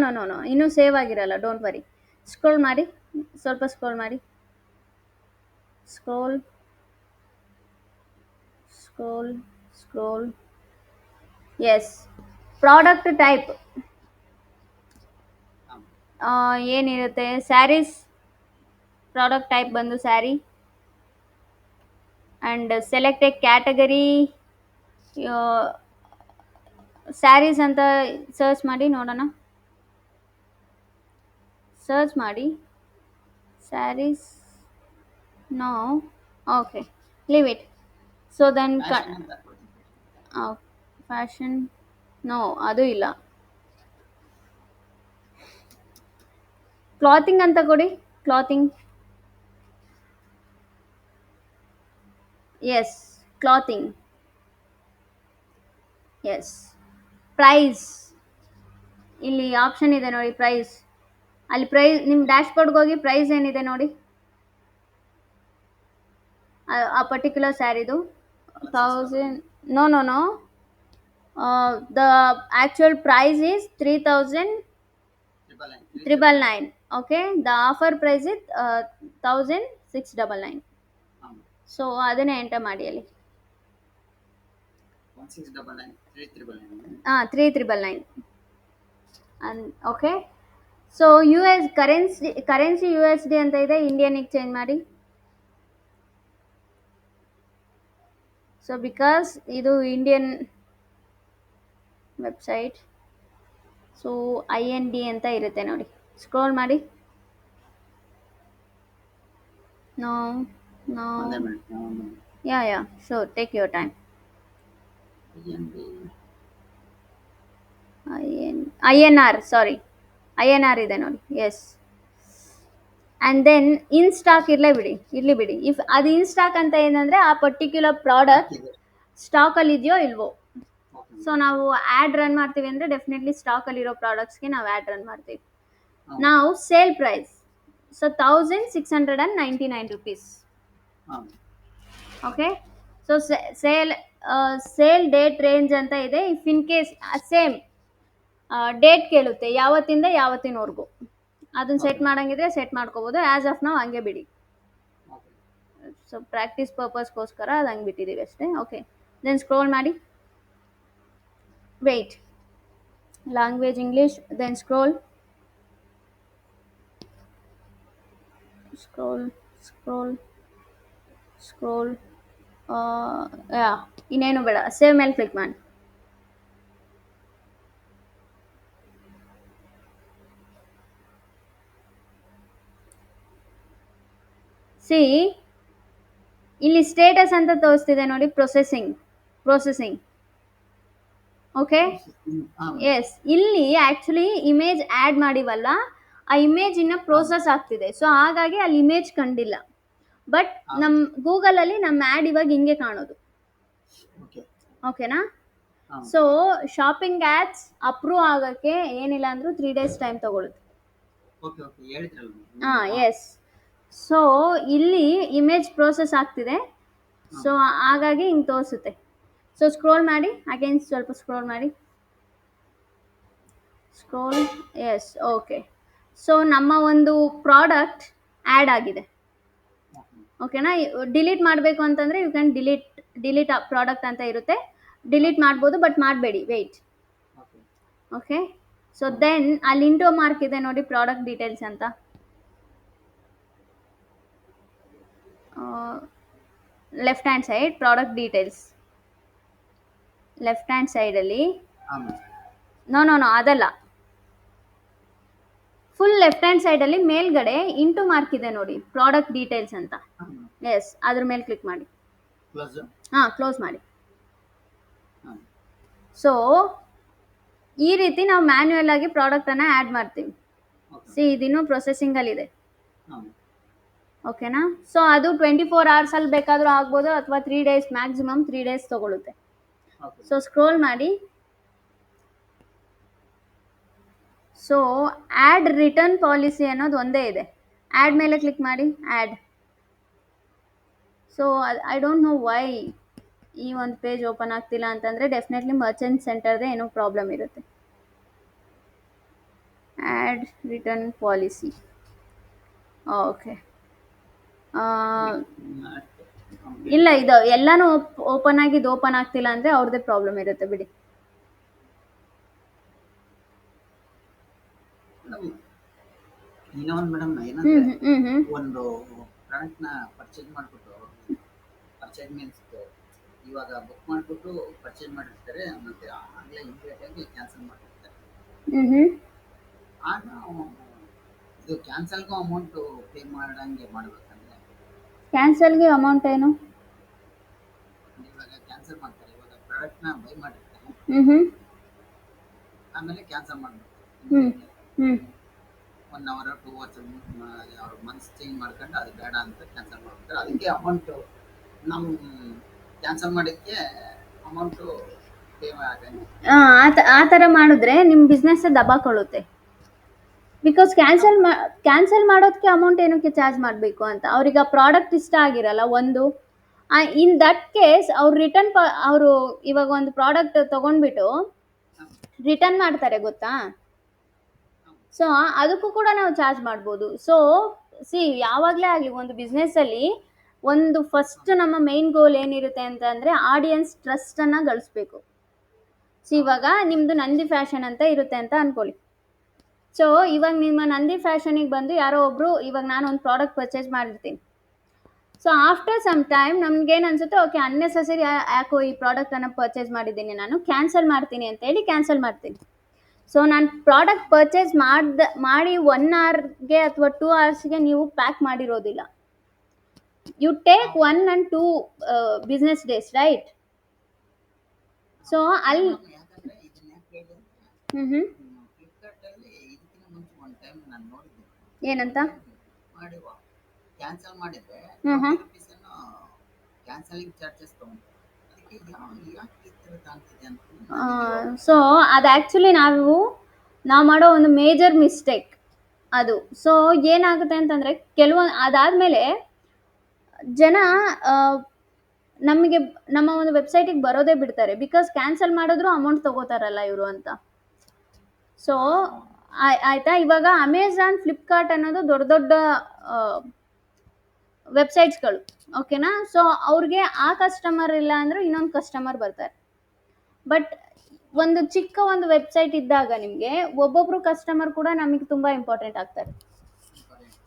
ಇನ್ನೂ ಸೇವ್ ಆಗಿರಲ್ಲ, ಡೋಂಟ್ ವರಿ. ಸ್ಕ್ರೋಲ್ ಮಾಡಿ, ಸ್ವಲ್ಪ ಸ್ಕ್ರೋಲ್ ಮಾಡಿ. ಸ್ಕ್ರೋಲ್. ಎಸ್, ಪ್ರಾಡಕ್ಟ್ ಟೈಪ್ ಏನಿರುತ್ತೆ? ಸ್ಯಾರೀಸ್. ಪ್ರಾಡಕ್ಟ್ ಟೈಪ್ ಬಂದು sari. And select a category. Saris ಅಂತ ಸರ್ಚ್ ಮಾಡಿ ನೋಡೋಣ. ಸರ್ಚ್ ಮಾಡಿ saris. No, okay, leave it. So then fashion. No, ಅದು ಇಲ್ಲ. ಕ್ಲಾತಿಂಗ್ ಅಂತ ಕೊಡಿ. Clothing. Yes, clothing. Yes, price. ಇಲ್ಲಿ ಆಪ್ಷನ್ ಇದೆ ನೋಡಿ, ಪ್ರೈಸ್. ಅಲ್ಲಿ ಪ್ರೈಸ್, ನಿಮ್ಮ ಡ್ಯಾಶ್ಬೋರ್ಡ್ಗೆ ಹೋಗಿ ಪ್ರೈಸ್ ಏನಿದೆ ನೋಡಿ, ಆ ಪರ್ಟಿಕ್ಯುಲರ್ ಸ್ಯಾರಿದು 1000. No, the actual price is 3,999. Okay, the offer price is 1,699. So ಅದನ್ನೇ ಎಂಟರ್ ಮಾಡಿ ಅಲ್ಲಿ. 3,999. 3,999. ಓಕೆ, ಸೊ ಕರೆನ್ಸಿ USD ಅಂತ ಇದೆ, ಇಂಡಿಯನ್ಗೆ ಚೇಂಜ್ ಮಾಡಿ. ಸೊ ಬಿಕಾಸ್ ಇದು ಇಂಡಿಯನ್ ವೆಬ್ಸೈಟ್, ಸೊ IND ಅಂತ ಇರುತ್ತೆ ನೋಡಿ. ಸ್ಕ್ರೋಲ್ ಮಾಡಿ. ನೋ ನೋ ಒಂದೇ minute yeah sure, take your time. INR ಇದೆ ನೋಡಿ. Yes. And then in stock ಇರಲಿ ಬಿಡಿ. ಇಫ್ ಅದು ಇನ್ ಸ್ಟಾಕ್ ಅಂತ ಏನಂದರೆ ಆ ಪರ್ಟಿಕ್ಯುಲರ್ ಪ್ರಾಡಕ್ಟ್ ಸ್ಟಾಕಲ್ಲಿ ಇದೆಯೋ ಇಲ್ವೋ. ಸೊ ನಾವು ಆ್ಯಡ್ ರನ್ ಮಾಡ್ತೀವಿ ಅಂದರೆ ಡೆಫಿನೆಟ್ಲಿ ಸ್ಟಾಕಲ್ಲಿರೋ ಪ್ರಾಡಕ್ಟ್ಸ್ಗೆ ನಾವು ಆ್ಯಡ್ ರನ್ ಮಾಡ್ತೀವಿ. ನಾವು sale price, so 1699 rupees. Okay. So sale date range ಅಂತ ಇದೆ. If in case same date ಕೇಳುತ್ತೆ, ಯಾವತ್ತಿಂದ ಯಾವತ್ತಿನವರೆಗೂ, ಅದನ್ನ ಸೆಟ್ ಮಾಡಂಗಿದ್ರೆ ಸೆಟ್ ಮಾಡ್ಕೋಬೋದು. ಆ್ಯಸ್ ಆಫ್ ನಾವು ಹಂಗೆ ಬಿಡಿ. ಸೊ ಪ್ರಾಕ್ಟೀಸ್ ಪರ್ಪಸ್ಗೋಸ್ಕರ ಅದು ಹಂಗೆ ಬಿಟ್ಟಿದ್ದೀವಿ ಅಷ್ಟೇ. ಓಕೆ, ದೆನ್ ಸ್ಕ್ರೋಲ್ ಮಾಡಿ. Wait, language English, then scroll. ಇನ್ನೇನು ಬೇಡ, ಸೇವ್ ಮೇಲೆ ಕ್ಲಿಕ್ ಮಾಡಿ. ಸಿ, ಇಲ್ಲಿ ಸ್ಟೇಟಸ್ ಅಂತ ತೋರಿಸ್ತಿದೆ ನೋಡಿ, ಪ್ರೊಸೆಸಿಂಗ್. Okay, yes. ಇಲ್ಲಿ ಆ್ಯಕ್ಚುಲಿ ಇಮೇಜ್ ಆ್ಯಡ್ ಮಾಡಿವಲ್ಲ, ಆ ಇಮೇಜ್ ಇನ್ನು ಪ್ರೋಸೆಸ್ ಆಗ್ತಿದೆ. ಸೊ ಹಾಗಾಗಿ ಅಲ್ಲಿ ಇಮೇಜ್ ಕಂಡಿಲ್ಲ. ಬಟ್ ನಮ್ಮ ಗೂಗಲಲ್ಲಿ ನಮ್ಮ ಆ್ಯಡ್ ಇವಾಗ ಹಿಂಗೆ ಕಾಣೋದು. ಓಕೆನಾ? ಸೊ ಶಾಪಿಂಗ್ ಆ್ಯಡ್ಸ್ ಅಪ್ರೂವ್ ಆಗೋಕ್ಕೆ ಏನಿಲ್ಲ ಅಂದರೂ 3 days ಟೈಮ್ ತಗೊಳುತ್ತೆ. ಎಸ್. ಸೊ ಇಲ್ಲಿ ಇಮೇಜ್ ಪ್ರೋಸೆಸ್ ಆಗ್ತಿದೆ. ಸೊ ಹಾಗಾಗಿ ಹಿಂಗೆ ತೋರಿಸುತ್ತೆ. ಸೊ ಸ್ಕ್ರೋಲ್ ಮಾಡಿ, ಅಗೇನ್ ಸ್ವಲ್ಪ ಸ್ಕ್ರೋಲ್ ಮಾಡಿ. ಎಸ್. ಓಕೆ. ಸೊ ನಮ್ಮ ಒಂದು ಪ್ರಾಡಕ್ಟ್ ಆ್ಯಡ್ ಆಗಿದೆ. ಓಕೆನಾ? ಡಿಲೀಟ್ ಮಾಡಬೇಕು ಅಂತಂದರೆ ಯು ಕ್ಯಾನ್ ಡಿಲೀಟ್ ಪ್ರಾಡಕ್ಟ್ ಅಂತ ಇರುತ್ತೆ, ಡಿಲೀಟ್ ಮಾಡ್ಬೋದು. ಬಟ್ ಮಾಡಬೇಡಿ, ವೆಯ್ಟ್. ಓಕೆ. ಸೊ ದೆನ್ ಅಲ್ಲಿ ಇಂಟೋ ಮಾರ್ಕ್ ಇದೆ ನೋಡಿ, ಪ್ರಾಡಕ್ಟ್ ಡೀಟೇಲ್ಸ್ ಅಂತ. Left hand side product details, left hand ಸೈಡಲ್ಲಿ ನೋ ಅದಲ್ಲ, ಫುಲ್ ಲೆಫ್ಟ್ ಹ್ಯಾಂಡ್ ಸೈಡಲ್ಲಿ ಮೇಲ್ಗಡೆ ಇಂಟು ಮಾರ್ಕ್ ಇದೆ ನೋಡಿ, ಪ್ರಾಡಕ್ಟ್ ಡೀಟೇಲ್ಸ್ ಅಂತ. ಎಸ್, ಅದ್ರ ಮೇಲೆ ಕ್ಲಿಕ್ ಮಾಡಿ. ಕ್ಲೋಸ್ ಮಾಡಿ. ಸೊ ಈ ರೀತಿ ನಾವು ಮ್ಯಾನ್ಯುಯಲ್ ಆಗಿ ಪ್ರಾಡಕ್ಟನ್ನು ಆ್ಯಡ್ ಮಾಡ್ತೀವಿ. ಸಿ, ಇದಿನ್ನೂ ಪ್ರೊಸೆಸಿಂಗಲ್ಲಿದೆ. ಓಕೆನಾ? ಸೊ ಅದು 24 hours ಬೇಕಾದರೂ ಆಗ್ಬೋದು, ಅಥವಾ 3 days, ಮ್ಯಾಕ್ಸಿಮಮ್ 3 days ತಗೊಳುತ್ತೆ. ಸೊ ಸ್ಕ್ರೋಲ್ ಮಾಡಿ. ಸೊ ಆ್ಯಡ್ ರಿಟರ್ನ್ ಪಾಲಿಸಿ ಅನ್ನೋದು ಒಂದೇ ಇದೆ. ಆ್ಯಡ್ ಮೇಲೆ ಕ್ಲಿಕ್ ಮಾಡಿ, add. So I don't know why ಈ ಒಂದು ಪೇಜ್ ಓಪನ್ ಆಗ್ತಿಲ್ಲ ಅಂತಂದರೆ ಡೆಫಿನೆಟ್ಲಿ ಮರ್ಚೆಂಟ್ ಸೆಂಟರ್ದೇ ಏನೋ ಪ್ರಾಬ್ಲಮ್ ಇರುತ್ತೆ. Add return policy. ಓಕೆ. ಇಲ್ಲ, ಇದು ಎಲ್ಲನೂ ಓಪನ್ ಆಗ್ತಿಲ್ಲ ಅಂದರೆ ಅವ್ರದ್ದೇ ಪ್ರಾಬ್ಲಮ್ ಇರುತ್ತೆ ಬಿಡಿ. ಇನ್ನೊಂದು ಮೇಡಮ್ ಏನಂದ್ರೆ, ಒಂದು ಪ್ರಾಡಕ್ಟ್ ನ ಪರ್ಚೇಸ್ ಮಾಡ್ಬಿಟ್ಟು, ಪರ್ಚೇಸ್ ಮೀನ್ಸ್ ಇವಾಗ ಬುಕ್ ಮಾಡ್ಬಿಟ್ಟು ಪರ್ಚೇಸ್ ಮಾಡಿರ್ತಾರೆ, ಮತ್ತೆ ಆಗಲೇ ಇಮಿಡಿಯೇಟ್ ಆಗಿ ಕ್ಯಾನ್ಸಲ್ ಮಾಡಿರ್ತಾರೆ. ಆಗ ಇದು ಕ್ಯಾನ್ಸಲ್ಗೂ ಅಮೌಂಟ್ ಪೇ ಮಾಡಂಗೆ ಮಾಡ್ಬೇಕಂದ್ರೆ, ಕ್ಯಾನ್ಸಲ್ಗೆ ಅಮೌಂಟ್ ಏನು? ಇವಾಗ ಕ್ಯಾನ್ಸಲ್ ಮಾಡ್ತಾರೆ, ಇವಾಗ ಪ್ರಾಡಕ್ಟ್ ನ ಬೈ ಮಾಡಿರ್ತಾರೆ, ಆಮೇಲೆ ಕ್ಯಾನ್ಸಲ್ ಮಾಡ್ಬೇಕು. 1 hour 2 hours ಅವ್ರ ಮನ್ಸ್ ಚೇಂಜ್ ಮಾಡ್ಕೊಂಡು ಅದು ಬೇಡ ಅಂತ ಕ್ಯಾನ್ಸಲ್ ಮಾಡ್ತಾರೆ. ಅದಕ್ಕೆ ಅಮೌಂಟು ನಮ್ಮ ಕ್ಯಾನ್ಸಲ್ ಮಾಡೋಕ್ಕೆ ಅಮೌಂಟು ಪೇ ಆಗಂಗೆ. ಆ ಥರ ಮಾಡಿದ್ರೆ ನಿಮ್ಮ ಬಿಸ್ನೆಸ್ ದಬ್ಬಾಕೊಳ್ಳುತ್ತೆ. ಬಿಕಾಸ್ ಕ್ಯಾನ್ಸಲ್ ಮಾಡೋದಕ್ಕೆ ಅಮೌಂಟ್ ಏನಕ್ಕೆ ಚಾರ್ಜ್ ಮಾಡಬೇಕು ಅಂತ. ಅವ್ರಿಗೆ ಆ ಪ್ರಾಡಕ್ಟ್ ಇಷ್ಟ ಆಗಿರಲ್ಲ ಒಂದು. ಇನ್ ದಟ್ ಕೇಸ್ ಅವರು ಇವಾಗ ಒಂದು ಪ್ರಾಡಕ್ಟ್ ತೊಗೊಂಡ್ಬಿಟ್ಟು ರಿಟರ್ನ್ ಮಾಡ್ತಾರೆ, ಗೊತ್ತಾ? ಸೊ ಅದಕ್ಕೂ ಕೂಡ ನಾವು ಚಾರ್ಜ್ ಮಾಡ್ಬೋದು. ಸೊ ಸಿ, ಯಾವಾಗಲೇ ಆಗಲಿ ಒಂದು ಬಿಸ್ನೆಸ್ಸಲ್ಲಿ ಒಂದು ಫಸ್ಟ್ ನಮ್ಮ ಮೇನ್ ಗೋಲ್ ಏನಿರುತ್ತೆ ಅಂತಂದರೆ ಆಡಿಯನ್ಸ್ ಟ್ರಸ್ಟನ್ನು ಗಳಿಸ್ಬೇಕು. ಸೊ ಇವಾಗ ನಿಮ್ಮದು ನಂದಿ ಫ್ಯಾಷನ್ ಅಂತ ಇರುತ್ತೆ ಅಂತ ಅಂದ್ಕೊಳ್ಳಿ. ಸೊ ಇವಾಗ ನಿಮ್ಮ ನಂದಿ ಫ್ಯಾಷನಿಗೆ ಬಂದು ಯಾರೋ ಒಬ್ಬರು, ಇವಾಗ ನಾನು ಒಂದು ಪ್ರಾಡಕ್ಟ್ ಪರ್ಚೇಸ್ ಮಾಡಿರ್ತೀನಿ. ಸೊ ಆಫ್ಟರ್ ಸಮ್ ಟೈಮ್ ನಮ್ಗೇನು ಅನ್ಸುತ್ತೆ, ಓಕೆ ಅನ್ನೆಸೆಸರಿ ಯಾಕೋ ಈ ಪ್ರಾಡಕ್ಟನ್ನು ಪರ್ಚೇಸ್ ಮಾಡಿದ್ದೀನಿ, ನಾನು ಕ್ಯಾನ್ಸಲ್ ಮಾಡ್ತೀನಿ ಅಂತೇಳಿ ಕ್ಯಾನ್ಸಲ್ ಮಾಡ್ತೀನಿ. ಸೊ ನಾನು ಪ್ರಾಡಕ್ಟ್ ಪರ್ಚೇಸ್ ಮಾಡಿ 1 ಅವರ್ಗೆ ಅಥವಾ 2 ಅವರ್ಸ್ಗೆ ನೀವು ಪ್ಯಾಕ್ ಮಾಡಿರೋದಿಲ್ಲ. You take 1 and 2 business days, right? So ಅಲ್ಲಿ ಯಾಕಂದ್ರೆ ಇದನ್ನ ಯಾಕೆ ಹೇಳಿದೆ ಹ್ಞೂ ಫ್ಲಿಪ್ಕಾರ್ಟ್ ಅಲ್ಲಿ ಇದಕ್ಕಿಂತ ಮುಂಚೆ ಒಂದು ಟೈಮ್ ನಾನು ನೋಡಿದ್ದೆ, ಏನಂತ ಮಾಡಿ ಕ್ಯಾನ್ಸಲ್ ಮಾಡಿದ್ರೆ ಹ್ಮ್ ಹ್ಮ್. 20 rupees ಅನ್ನು ಕ್ಯಾನ್ಸಲಿಂಗ್ ಚಾರ್ಜಸ್ ತಗೊಂಡು, ಅದಕ್ಕೆ ಯಾಕೆ ಈ ಥರ ಆಗ್ತಿದೆ ಅಂತ. ಸೊ ಅದು ಆ್ಯಕ್ಚುಲಿ ನಾವು ಮಾಡೋ ಒಂದು ಮೇಜರ್ ಮಿಸ್ಟೇಕ್ ಅದು. ಸೊ ಏನಾಗುತ್ತೆ ಅಂತಂದರೆ ಅದಾದಮೇಲೆ ಜನ ನಮಗೆ ನಮ್ಮ ಒಂದು ವೆಬ್ಸೈಟಿಗೆ ಬರೋದೇ ಬಿಡ್ತಾರೆ, ಬಿಕಾಸ್ ಕ್ಯಾನ್ಸಲ್ ಮಾಡಿದ್ರು ಅಮೌಂಟ್ ತೊಗೋತಾರಲ್ಲ ಇವರು ಅಂತ. ಸೊ ಆಯಿತಾ, ಇವಾಗ ಅಮೆಝಾನ್, ಫ್ಲಿಪ್ಕಾರ್ಟ್ ಅನ್ನೋದು ದೊಡ್ಡ ದೊಡ್ಡ ವೆಬ್ಸೈಟ್ಸ್ಗಳು, ಓಕೆನಾ? ಸೊ ಅವ್ರಿಗೆ ಆ ಕಸ್ಟಮರ್ ಇಲ್ಲ ಅಂದರೂ ಇನ್ನೊಂದು ಕಸ್ಟಮರ್ ಬರ್ತಾರೆ. ಬಟ್ ಒಂದು ಚಿಕ್ಕ ಒಂದು ವೆಬ್ಸೈಟ್ ಇದ್ದಾಗ ನಿಮಗೆ ಒಬ್ಬೊಬ್ಬರು ಕಸ್ಟಮರ್ ಕೂಡ ನಮಗೆ ತುಂಬ ಇಂಪಾರ್ಟೆಂಟ್ ಆಗ್ತಾರೆ.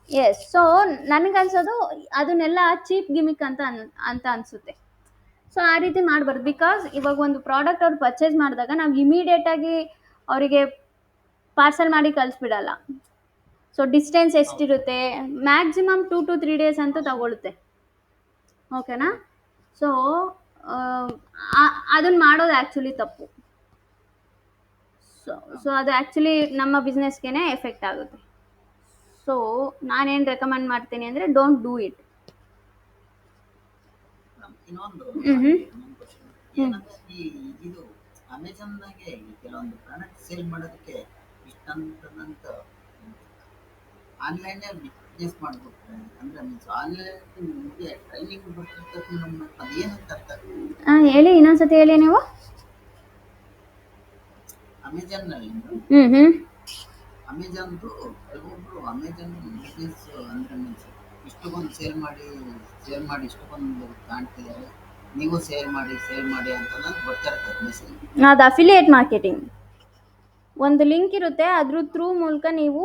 ಎಸ್. ಸೊ ನನಗನ್ಸೋದು ಅದನ್ನೆಲ್ಲ ಚೀಪ್ ಗಿಮಿಕ್ ಅಂತ ಅನಿಸುತ್ತೆ. ಸೊ ಆ ರೀತಿ ಮಾಡಬಾರ್ದು, ಬಿಕಾಸ್ ಇವಾಗ ಒಂದು ಪ್ರಾಡಕ್ಟ್ ಅವ್ರು ಪರ್ಚೇಸ್ ಮಾಡಿದಾಗ ನಾವು ಇಮಿಡಿಯೇಟಾಗಿ ಅವರಿಗೆ ಪಾರ್ಸಲ್ ಮಾಡಿ ಕಳಿಸ್ಬಿಡಲ್ಲ. ಸೊ ಡಿಸ್ಟೆನ್ಸ್ ಎಷ್ಟಿರುತ್ತೆ, ಮ್ಯಾಕ್ಸಿಮಮ್ 2 to 3 days ಅಂತೂ ತಗೊಳುತ್ತೆ, ಓಕೆನಾ? ಸೊ ಅದನ್ನು ಮಾಡೋದು ಆ್ಯಕ್ಚುಲಿ ತಪ್ಪು. ಸೊ ಅದು ಆ್ಯಕ್ಚುಲಿ ನಮ್ಮ ಬಿಸ್ನೆಸ್ಗೆ ಎಫೆಕ್ಟ್ ಆಗುತ್ತೆ. ಸೊ ನಾನೇನು ರೆಕಮೆಂಡ್ ಮಾಡ್ತೀನಿ ಅಂದರೆ, ಡೋಂಟ್ ಡೂ ಇಟ್. ಇನ್ನೊಂದು ಹ್ಞೂ question. ಏನಂದ್ರೆ ಇದು ಅಮೆಝಾನ್ದಾಗೆ ಕೆಲವೊಂದು ಪ್ರಾಡಕ್ಟ್ ಸೇಲ್ ಮಾಡೋದಕ್ಕೆ ಇಷ್ಟಂತ ಆನ್ಲೈನ್ ಬಿಸ್ನೆಸ್ ಮಾಡ್ಬಿಟ್ರೆ, ಅಂದ್ರೆ ಮೀನ್ಸ್ ಆನ್ಲೈನ್ ನಿಮಗೆ ಟ್ರೈನಿಂಗ್ ಬರ್ತಿರ್ತದೆ, ನಮ್ಮ ಅದೇನಂತ ಅರ್ಥ. ಹೇಳಿ, ಇನ್ನೊಂದ್ಸತಿ ಹೇಳಿ ನೀವು. ಅಮೆಝಾನ್ನಲ್ಲಿ ಹ್ಞೂ ಅಮೆಝಾನ್ದು ಕೆಲವೊಬ್ರು ಅಮೆಝಾನ್ ಬಿಸ್ನೆಸ್ ಅಂದ್ರೆ ಮೀನ್ಸ್ ಇಷ್ಟೊಂದು ಸೇಲ್ ಮಾಡಿ ಇಷ್ಟೊಂದು ಕಾಣ್ತಿದ್ದಾರೆ, ನೀವು ಸೇಲ್ ಮಾಡಿ ಅಂತ ಬರ್ತಾ ಇರ್ತಾರೆ ಮೆಸೇಜ್. ಅದು ಅಫಿಲಿಯೇಟ್ ಮಾರ್ಕೆಟಿಂಗ್. ಒಂದು ಲಿಂಕ್ ಇರುತ್ತೆ, ಅದ್ರ ಥ್ರೂ ಮೂಲಕ ನೀವು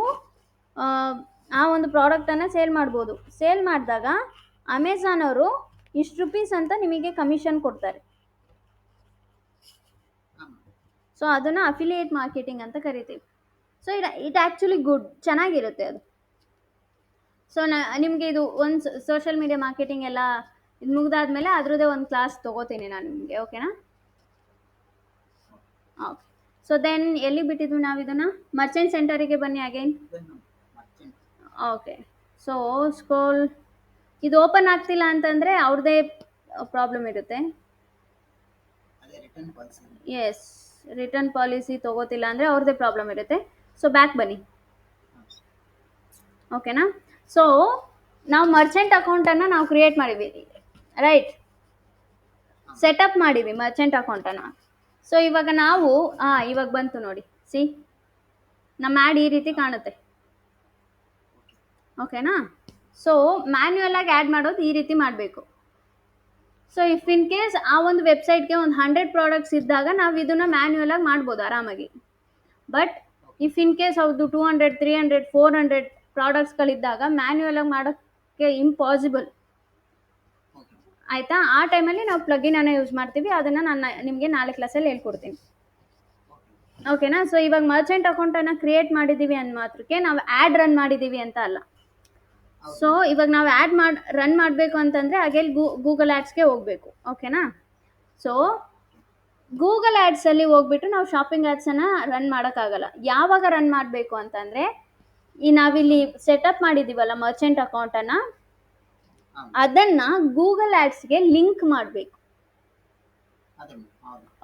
ಆ ಒಂದು ಪ್ರಾಡಕ್ಟನ್ನು ಸೇಲ್ ಮಾಡ್ಬೋದು. ಸೇಲ್ ಮಾಡಿದಾಗ ಅಮೆಝಾನ್ ಅವರು ಇಷ್ಟು ರೂಪೀಸ್ ಅಂತ ನಿಮಗೆ ಕಮಿಷನ್ ಕೊಡ್ತಾರೆ. ಸೊ ಅದನ್ನು ಅಫಿಲಿಯೇಟ್ ಮಾರ್ಕೆಟಿಂಗ್ ಅಂತ ಕರಿತೀವಿ. ಸೊ ಇಟ್ ಆ್ಯಕ್ಚುಲಿ ಗುಡ್, ಚೆನ್ನಾಗಿರುತ್ತೆ ಅದು. ಸೊ ನಿಮಗೆ ಇದು ಒಂದು ಸೋಷಿಯಲ್ ಮೀಡಿಯಾ ಮಾರ್ಕೆಟಿಂಗ್ ಎಲ್ಲ ಇದು ಮುಗ್ದಾದ್ಮೇಲೆ ಅದರದ್ದೇ ಒಂದು ಕ್ಲಾಸ್ ತೊಗೋತೀನಿ ನಾನು ನಿಮಗೆ, ಓಕೆನಾ? ಓಕೆ. ಸೊ ದೆನ್ ಎಲ್ಲಿ ಬಿಟ್ಟಿದ್ವಿ ನಾವು ಇದನ್ನು? ಮರ್ಚೆಂಟ್ ಸೆಂಟರಿಗೆ ಬನ್ನಿ ಅಗೈನ್. ಓಕೆ. ಸೊ ಸ್ಕ್ರೋಲ್, ಇದು ಓಪನ್ ಆಗ್ತಿಲ್ಲ ಅಂತಂದರೆ ಅವ್ರದ್ದೇ ಪ್ರಾಬ್ಲಮ್ ಇರುತ್ತೆ. ಎಸ್, ರಿಟರ್ನ್ ಪಾಲಿಸಿ ತೊಗೋತಿಲ್ಲ ಅಂದರೆ ಅವ್ರದ್ದೇ ಪ್ರಾಬ್ಲಮ್ ಇರುತ್ತೆ. ಸೊ ಬ್ಯಾಕ್ ಬನ್ನಿ, ಓಕೆನಾ? ಸೊ ನಾವು ಮರ್ಚೆಂಟ್ ಅಕೌಂಟನ್ನು ನಾವು ಕ್ರಿಯೇಟ್ ಮಾಡಿದ್ದೀವಿ, ರೈಟ್? ಸೆಟಪ್ ಮಾಡಿವಿ ಮರ್ಚೆಂಟ್ ಅಕೌಂಟನ್ನು. ಸೊ ಇವಾಗ ನಾವು ಇವಾಗ ಬಂತು ನೋಡಿ, ಸಿ ನಮ್ಮ ಆ್ಯಡ್ ಈ ರೀತಿ ಕಾಣುತ್ತೆ, ಓಕೆನಾ? ಸೊ ಮ್ಯಾನ್ಯುಯಲ್ ಆಗಿ ಆ್ಯಡ್ ಮಾಡೋದು ಈ ರೀತಿ ಮಾಡಬೇಕು. ಸೊ ಇಫ್ ಇನ್ ಕೇಸ್ ಆ ಒಂದು ವೆಬ್ಸೈಟ್ಗೆ ಒಂದು 100 ಪ್ರಾಡಕ್ಟ್ಸ್ ಇದ್ದಾಗ ನಾವು ಇದನ್ನು ಮ್ಯಾನ್ಯುಯಲ್ ಆಗಿ ಮಾಡ್ಬೋದು ಆರಾಮಾಗಿ. ಬಟ್ ಇಫ್ ಇನ್ ಕೇಸ್ ಅವ್ರದ್ದು 200, 300, 400 ಪ್ರಾಡಕ್ಟ್ಸ್ಗಳಿದ್ದಾಗ ಮ್ಯಾನ್ಯುಯಲ್ ಆಗಿ ಮಾಡೋಕ್ಕೆ ಇಂಪಾಸಿಬಲ್, ಆಯಿತಾ? ಆ ಟೈಮಲ್ಲಿ ನಾವು ಪ್ಲಗಿನನ್ನು ಯೂಸ್ ಮಾಡ್ತೀವಿ, ಅದನ್ನು ನಾನು ನಿಮಗೆ ನಾಳೆ ಕ್ಲಾಸಲ್ಲಿ ಹೇಳ್ಕೊಡ್ತೀನಿ, ಓಕೆನಾ? ಸೊ ಇವಾಗ ಮರ್ಚೆಂಟ್ ಅಕೌಂಟನ್ನು ಕ್ರಿಯೇಟ್ ಮಾಡಿದ್ದೀವಿ ಅಂದ ಮಾತ್ರಕ್ಕೆ ನಾವು ಆ್ಯಡ್ ರನ್ ಮಾಡಿದ್ದೀವಿ ಅಂತ ಅಲ್ಲ. ಸೊ ಇವಾಗ ನಾವು ಆ್ಯಡ್ ರನ್ ಮಾಡಬೇಕು ಅಂತಂದರೆ ಹಾಗೆ ಗೂಗಲ್ ಆ್ಯಡ್ಸ್ಗೆ ಹೋಗಬೇಕು, ಓಕೆನಾ? ಸೊ ಗೂಗಲ್ ಆ್ಯಡ್ಸಲ್ಲಿ ಹೋಗ್ಬಿಟ್ಟು ನಾವು ಶಾಪಿಂಗ್ ಆ್ಯಡ್ಸನ್ನು ರನ್ ಮಾಡೋಕ್ಕಾಗಲ್ಲ. ಯಾವಾಗ ರನ್ ಮಾಡಬೇಕು ಅಂತಂದರೆ, ನಾವಿಲ್ಲಿ ಸೆಟಪ್ ಮಾಡಿದ್ದೀವಲ್ಲ ಮರ್ಚೆಂಟ್ ಅಕೌಂಟನ್ನು, ಅದನ್ನು ಗೂಗಲ್ ಆ್ಯಡ್ಸ್ಗೆ ಲಿಂಕ್ ಮಾಡಬೇಕು,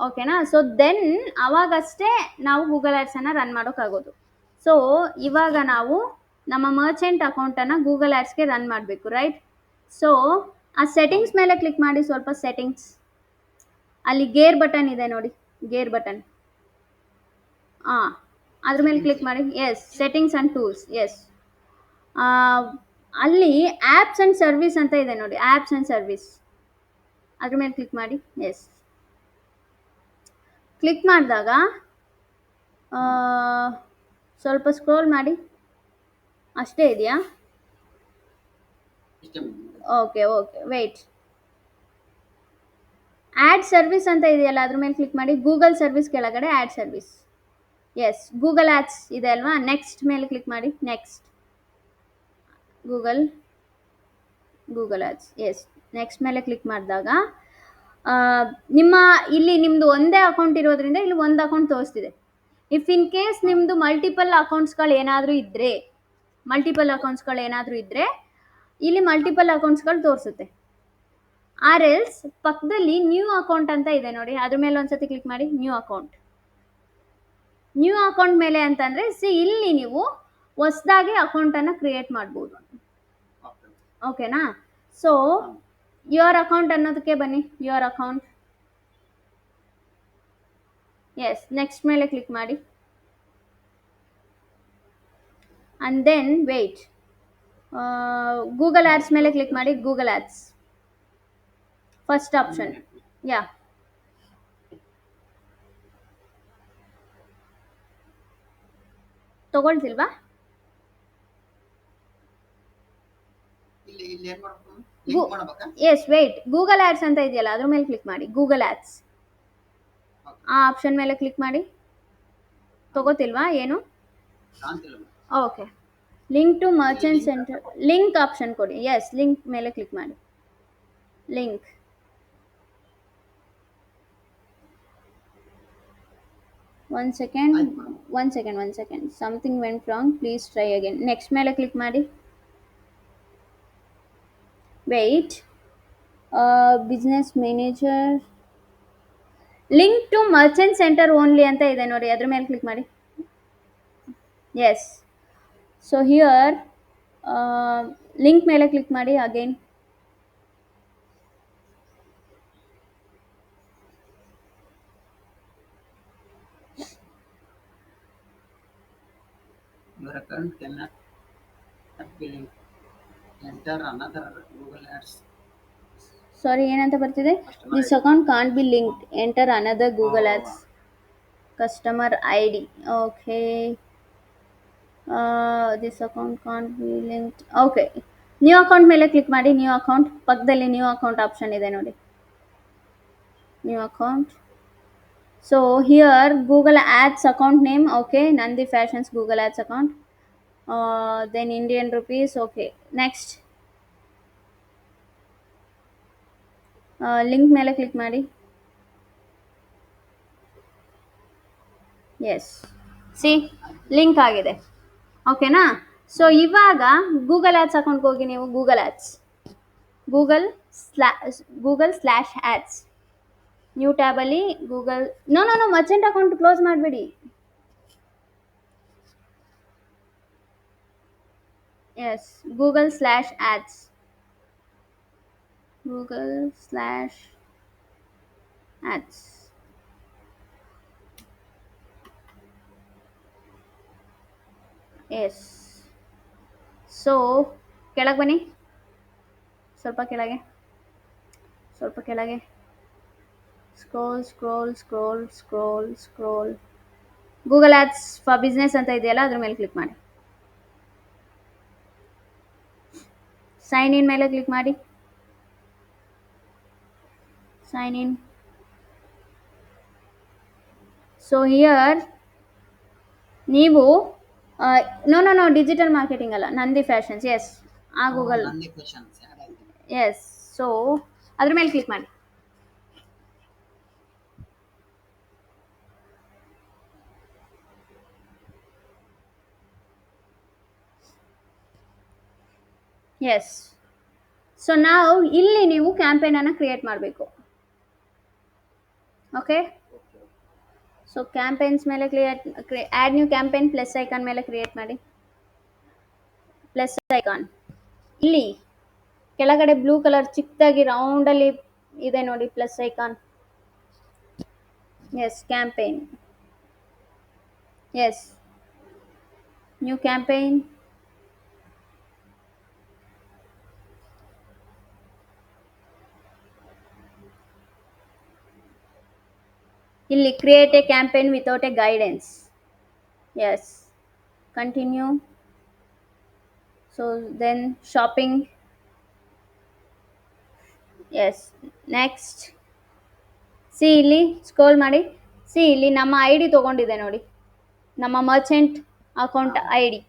ಓಕೆನಾ? ಸೊ ದೆನ್ ಅವಾಗಷ್ಟೇ ನಾವು ಗೂಗಲ್ ಆ್ಯಡ್ಸನ್ನು ರನ್ ಮಾಡೋಕ್ಕಾಗೋದು. ಸೊ ಇವಾಗ ನಾವು ನಮ್ಮ ಮರ್ಚೆಂಟ್ ಅಕೌಂಟನ್ನು ಗೂಗಲ್ ಆ್ಯಡ್ಸ್ಗೆ ರನ್ ಮಾಡಬೇಕು, ರೈಟ್? ಸೊ ಆ ಸೆಟ್ಟಿಂಗ್ಸ್ ಮೇಲೆ ಕ್ಲಿಕ್ ಮಾಡಿ, ಸ್ವಲ್ಪ ಸೆಟ್ಟಿಂಗ್ಸ್, ಅಲ್ಲಿ ಗೇರ್ ಬಟನ್ ಇದೆ ನೋಡಿ, ಗೇರ್ ಬಟನ್, ಅದ್ರ ಮೇಲೆ ಕ್ಲಿಕ್ ಮಾಡಿ. Yes, settings and tools, yes. ಅಲ್ಲಿ ಆ್ಯಪ್ಸ್ ಆ್ಯಂಡ್ ಸರ್ವಿಸ್ ಅಂತ ಇದೆ ನೋಡಿ, ಆ್ಯಪ್ಸ್ ಆ್ಯಂಡ್ ಸರ್ವಿಸ್, ಅದ್ರ ಮೇಲೆ ಕ್ಲಿಕ್ ಮಾಡಿ. ಎಸ್, ಕ್ಲಿಕ್ ಮಾಡಿದಾಗ ಸ್ವಲ್ಪ ಸ್ಕ್ರೋಲ್ ಮಾಡಿ. ಅಷ್ಟೇ ಇದೆಯಾ? ಇಷ್ಟೇ madam. Okay okay wait. Add service ಅಂತ ಇದೆಯಲ್ಲ ಅದ್ರ ಮೇಲೆ ಕ್ಲಿಕ್ ಮಾಡಿ. ಗೂಗಲ್ ಸರ್ವಿಸ್ ಕೆಳಗಡೆ add service. Yes, Google ads ಇದೆ ಅಲ್ವಾ? ನೆಕ್ಸ್ಟ್ ಮೇಲೆ ಕ್ಲಿಕ್ ಮಾಡಿ. Next Google ads. Yes, next ಮೇಲೆ ಕ್ಲಿಕ್ ಮಾಡಿದಾಗ ನಿಮ್ಮ ಇಲ್ಲಿ ನಿಮ್ಮದು ಒಂದೇ ಅಕೌಂಟ್ ಇರೋದ್ರಿಂದ ಇಲ್ಲಿ ಒಂದು ಅಕೌಂಟ್ ತೋರಿಸ್ತಿದೆ. ಇಫ್ ಇನ್ ಕೇಸ್ ನಿಮ್ಮದು ಮಲ್ಟಿಪಲ್ ಅಕೌಂಟ್ಸ್ಗಳು ಏನಾದರೂ ಇದ್ದರೆ ಇಲ್ಲಿ ಮಲ್ಟಿಪಲ್ ಅಕೌಂಟ್ಸ್ಗಳು ತೋರಿಸುತ್ತೆ. ಆರ್ ಎಲ್ಸ್ ಪಕ್ಕದಲ್ಲಿ ನ್ಯೂ ಅಕೌಂಟ್ ಅಂತ ಇದೆ ನೋಡಿ, ಅದ್ರ ಮೇಲೆ ಒಂದ್ಸತಿ ಕ್ಲಿಕ್ ಮಾಡಿ. ನ್ಯೂ ಅಕೌಂಟ್ ಮೇಲೆ ಅಂತಂದರೆ ಇಲ್ಲಿ ನೀವು ಹೊಸದಾಗಿ ಅಕೌಂಟನ್ನು ಕ್ರಿಯೇಟ್ ಮಾಡ್ಬೋದು. ಓಕೆನಾ? ಸೊ ಯುವರ್ ಅಕೌಂಟ್ ಅನ್ನೋದಕ್ಕೆ ಬನ್ನಿ. Your account. ಎಸ್, ನೆಕ್ಸ್ಟ್ ಮೇಲೆ ಕ್ಲಿಕ್ ಮಾಡಿ. And then wait, Google ads ಮೇಲೆ ಕ್ಲಿಕ್ ಮಾಡಿ. Google ads first option. Yeah, ತಗೊಳ್ತಿಲ್ವಾ? ಇಲ್ಲಿ ಏನ್ ಮಾಡ್ಬೇಕು? ಲಿಂಕ್ ಮಾಡಬೇಕಾ? S, weight. ಗೂಗಲ್ ಆ್ಯಡ್ಸ್ ಅಂತ ಇದೆಯಲ್ಲ ಅದ್ರ ಮೇಲೆ ಕ್ಲಿಕ್ ಮಾಡಿ. ಗೂಗಲ್ ಆ್ಯಡ್ಸ್ ಆ ಆಪ್ಷನ್ ಮೇಲೆ ಕ್ಲಿಕ್ ಮಾಡಿ. ತಗೋತಿಲ್ವಾ ಏನು? ಕಾಣ್ತಿಲ್ಲ madam. Okay. Link to Merchant Center, link option ಕೊಡಿ. ಎಸ್, ಲಿಂಕ್ ಮೇಲೆ ಕ್ಲಿಕ್ ಮಾಡಿ. Link. One second. Something went wrong, please try again. Next ಮೇಲೆ ಕ್ಲಿಕ್ ಮಾಡಿ. Wait, business manager, link to Merchant Center only ಅಂತ ಇದೆ ನೋಡಿ, ಅದ್ರ ಮೇಲೆ ಕ್ಲಿಕ್ ಮಾಡಿ. ಎಸ್, ಸೊ ಹಿಯರ್ ಲಿಂಕ್ ಮೇಲೆ ಕ್ಲಿಕ್ ಮಾಡಿ again. Your account cannot be linked. Enter another Google Ads. Sorry, ಏನಂತ ಬರ್ತಿದೆ? This account can't be linked. Enter another Google ads customer ID. Okay, this account can't be linked. Okay, new account ಮೇಲೆ click ಮಾಡಿ. New account ಪಕ್ಕದಲ್ಲಿ new account option ಇದೆ ನೋಡಿ. New account. So here Google ads account name. Okay, Nandi fashions Google ads account. Then Indian rupees. Okay, next link ಮೇಲೆ click ಮಾಡಿ. Yes, see link ಆಗಿದೆ. ಓಕೆನಾ? ಸೊ ಇವಾಗ ಗೂಗಲ್ ಆ್ಯಡ್ಸ್ ಅಕೌಂಟ್ಗೆ ಹೋಗಿ ನೀವು. ಗೂಗಲ್ ಸ್ಲ್ಯಾಶ್ ಆ್ಯಡ್ಸ್ ನ್ಯೂ ಟ್ಯಾಬಲ್ಲಿ Google. No merchant account close ಮಾಡಬೇಡಿ. Yes, Google slash ads. Yes, so ಕೆಳಗೆ ಬನ್ನಿ. ಸ್ವಲ್ಪ ಕೆಳಗೆ. Scroll. Google ads for business ಅಂತ ಇದೆಯಲ್ಲ ಅದ್ರ ಮೇಲೆ ಕ್ಲಿಕ್ ಮಾಡಿ. ಸೈನ್ ಇನ್ ಮೇಲೆ ಕ್ಲಿಕ್ ಮಾಡಿ. Sign in. ಸೊ ಹಿಯರ್ ನೀವು ನೋ ಡಿಜಿಟಲ್ ಮಾರ್ಕೆಟಿಂಗ್ ಅಲ್ಲ, ನಂದಿ ಫ್ಯಾಷನ್ಸ್. ಎಸ್, ಆ ಗೂಗಲ್. ನಂದಿ ಫ್ಯಾಷನ್ಸ್ ಆ್ಯಡ್ ಆಗಿದೆ. ಎಸ್, ಸೊ ಅದ್ರ ಮೇಲೆ ಕ್ಲಿಕ್ ಮಾಡಿ. ಎಸ್, ಸೊ ನಾವು ಇಲ್ಲಿ ನೀವು ಕ್ಯಾಂಪೇನನ್ನು ಕ್ರಿಯೇಟ್ ಮಾಡಬೇಕು. ಓಕೆ, ಸೊ ಕ್ಯಾಂಪೇನ್ಸ್ ಮೇಲೆ add new campaign plus icon ಮೇಲೆ ಕ್ರಿಯೇಟ್ ಮಾಡಿ. ಪ್ಲಸ್ ಐಕಾನ್ ಇಲ್ಲಿ ಕೆಳಗಡೆ ಬ್ಲೂ ಕಲರ್ ಚಿಕ್ಕದಾಗಿ ರೌಂಡಲ್ಲಿ ಇದೆ ನೋಡಿ, plus icon. Yes, campaign. Yes, new campaign. ಇಲ್ಲಿ create a campaign without A guidance. Yes, continue. So then shopping, yes, next. See ಇಲ್ಲಿ ಸ್ಕ್ರೋಲ್ ಮಾಡಿ. ಸಿ ಇಲ್ಲಿ ನಮ್ಮ ಐ ಡಿ ತೊಗೊಂಡಿದೆ ನೋಡಿ, ನಮ್ಮ merchant account I D.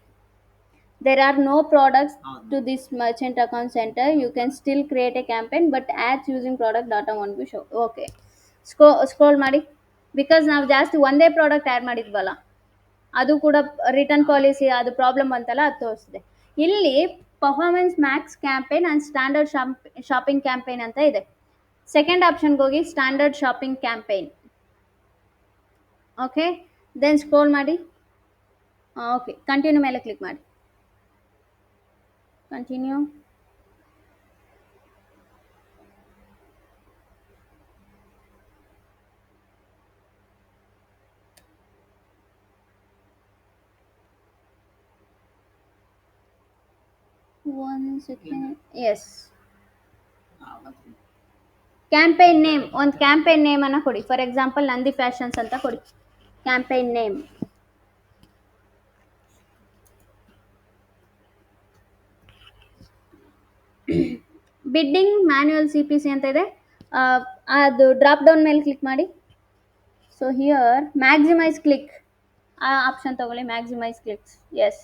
There are no products to this merchant account center. You can still create a campaign, but ads using product data won't be show. Okay. Scroll ಮಾಡಿ. Because ನಾವು ಜಾಸ್ತಿ ಒಂದೇ product add ಮಾಡಿದ್ವಲ್ಲ, ಅದು ಕೂಡ return policy ಅದು problem ಬಂತಲ್ಲ, ಅದು ತೋರಿಸಿದೆ. ಇಲ್ಲಿ performance max campaign and standard shopping campaign ಅಂತ ಇದೆ. ಸೆಕೆಂಡ್ ಆಪ್ಷನ್ಗೆ ಹೋಗಿ standard shopping campaign. Okay, then scroll ಮಾಡಿ. ಓಕೆ, ಕಂಟಿನ್ಯೂ ಮೇಲೆ ಕ್ಲಿಕ್ ಮಾಡಿ. Continue. One second. Yes, campaign name, ಒಂದು ಕ್ಯಾಂಪೇನ್ ನೇಮ್ ಅನ್ನು ಕೊಡಿ. ಫಾರ್ ಎಕ್ಸಾಂಪಲ್ ನಂದಿ ಫ್ಯಾಷನ್ಸ್ ಅಂತ ಕೊಡಿ campaign name. Bidding manual C P C ಅಂತ ಇದೆ, ಅದು ಡ್ರಾಪ್ ಡೌನ್ ಮೇಲೆ ಕ್ಲಿಕ್ ಮಾಡಿ. ಸೊ ಹಿಯರ್ ಮ್ಯಾಕ್ಸಿಮೈಸ್ ಕ್ಲಿಕ್ ಆ ಆಪ್ಷನ್ ತಗೊಳ್ಳಿ, maximise clicks. S,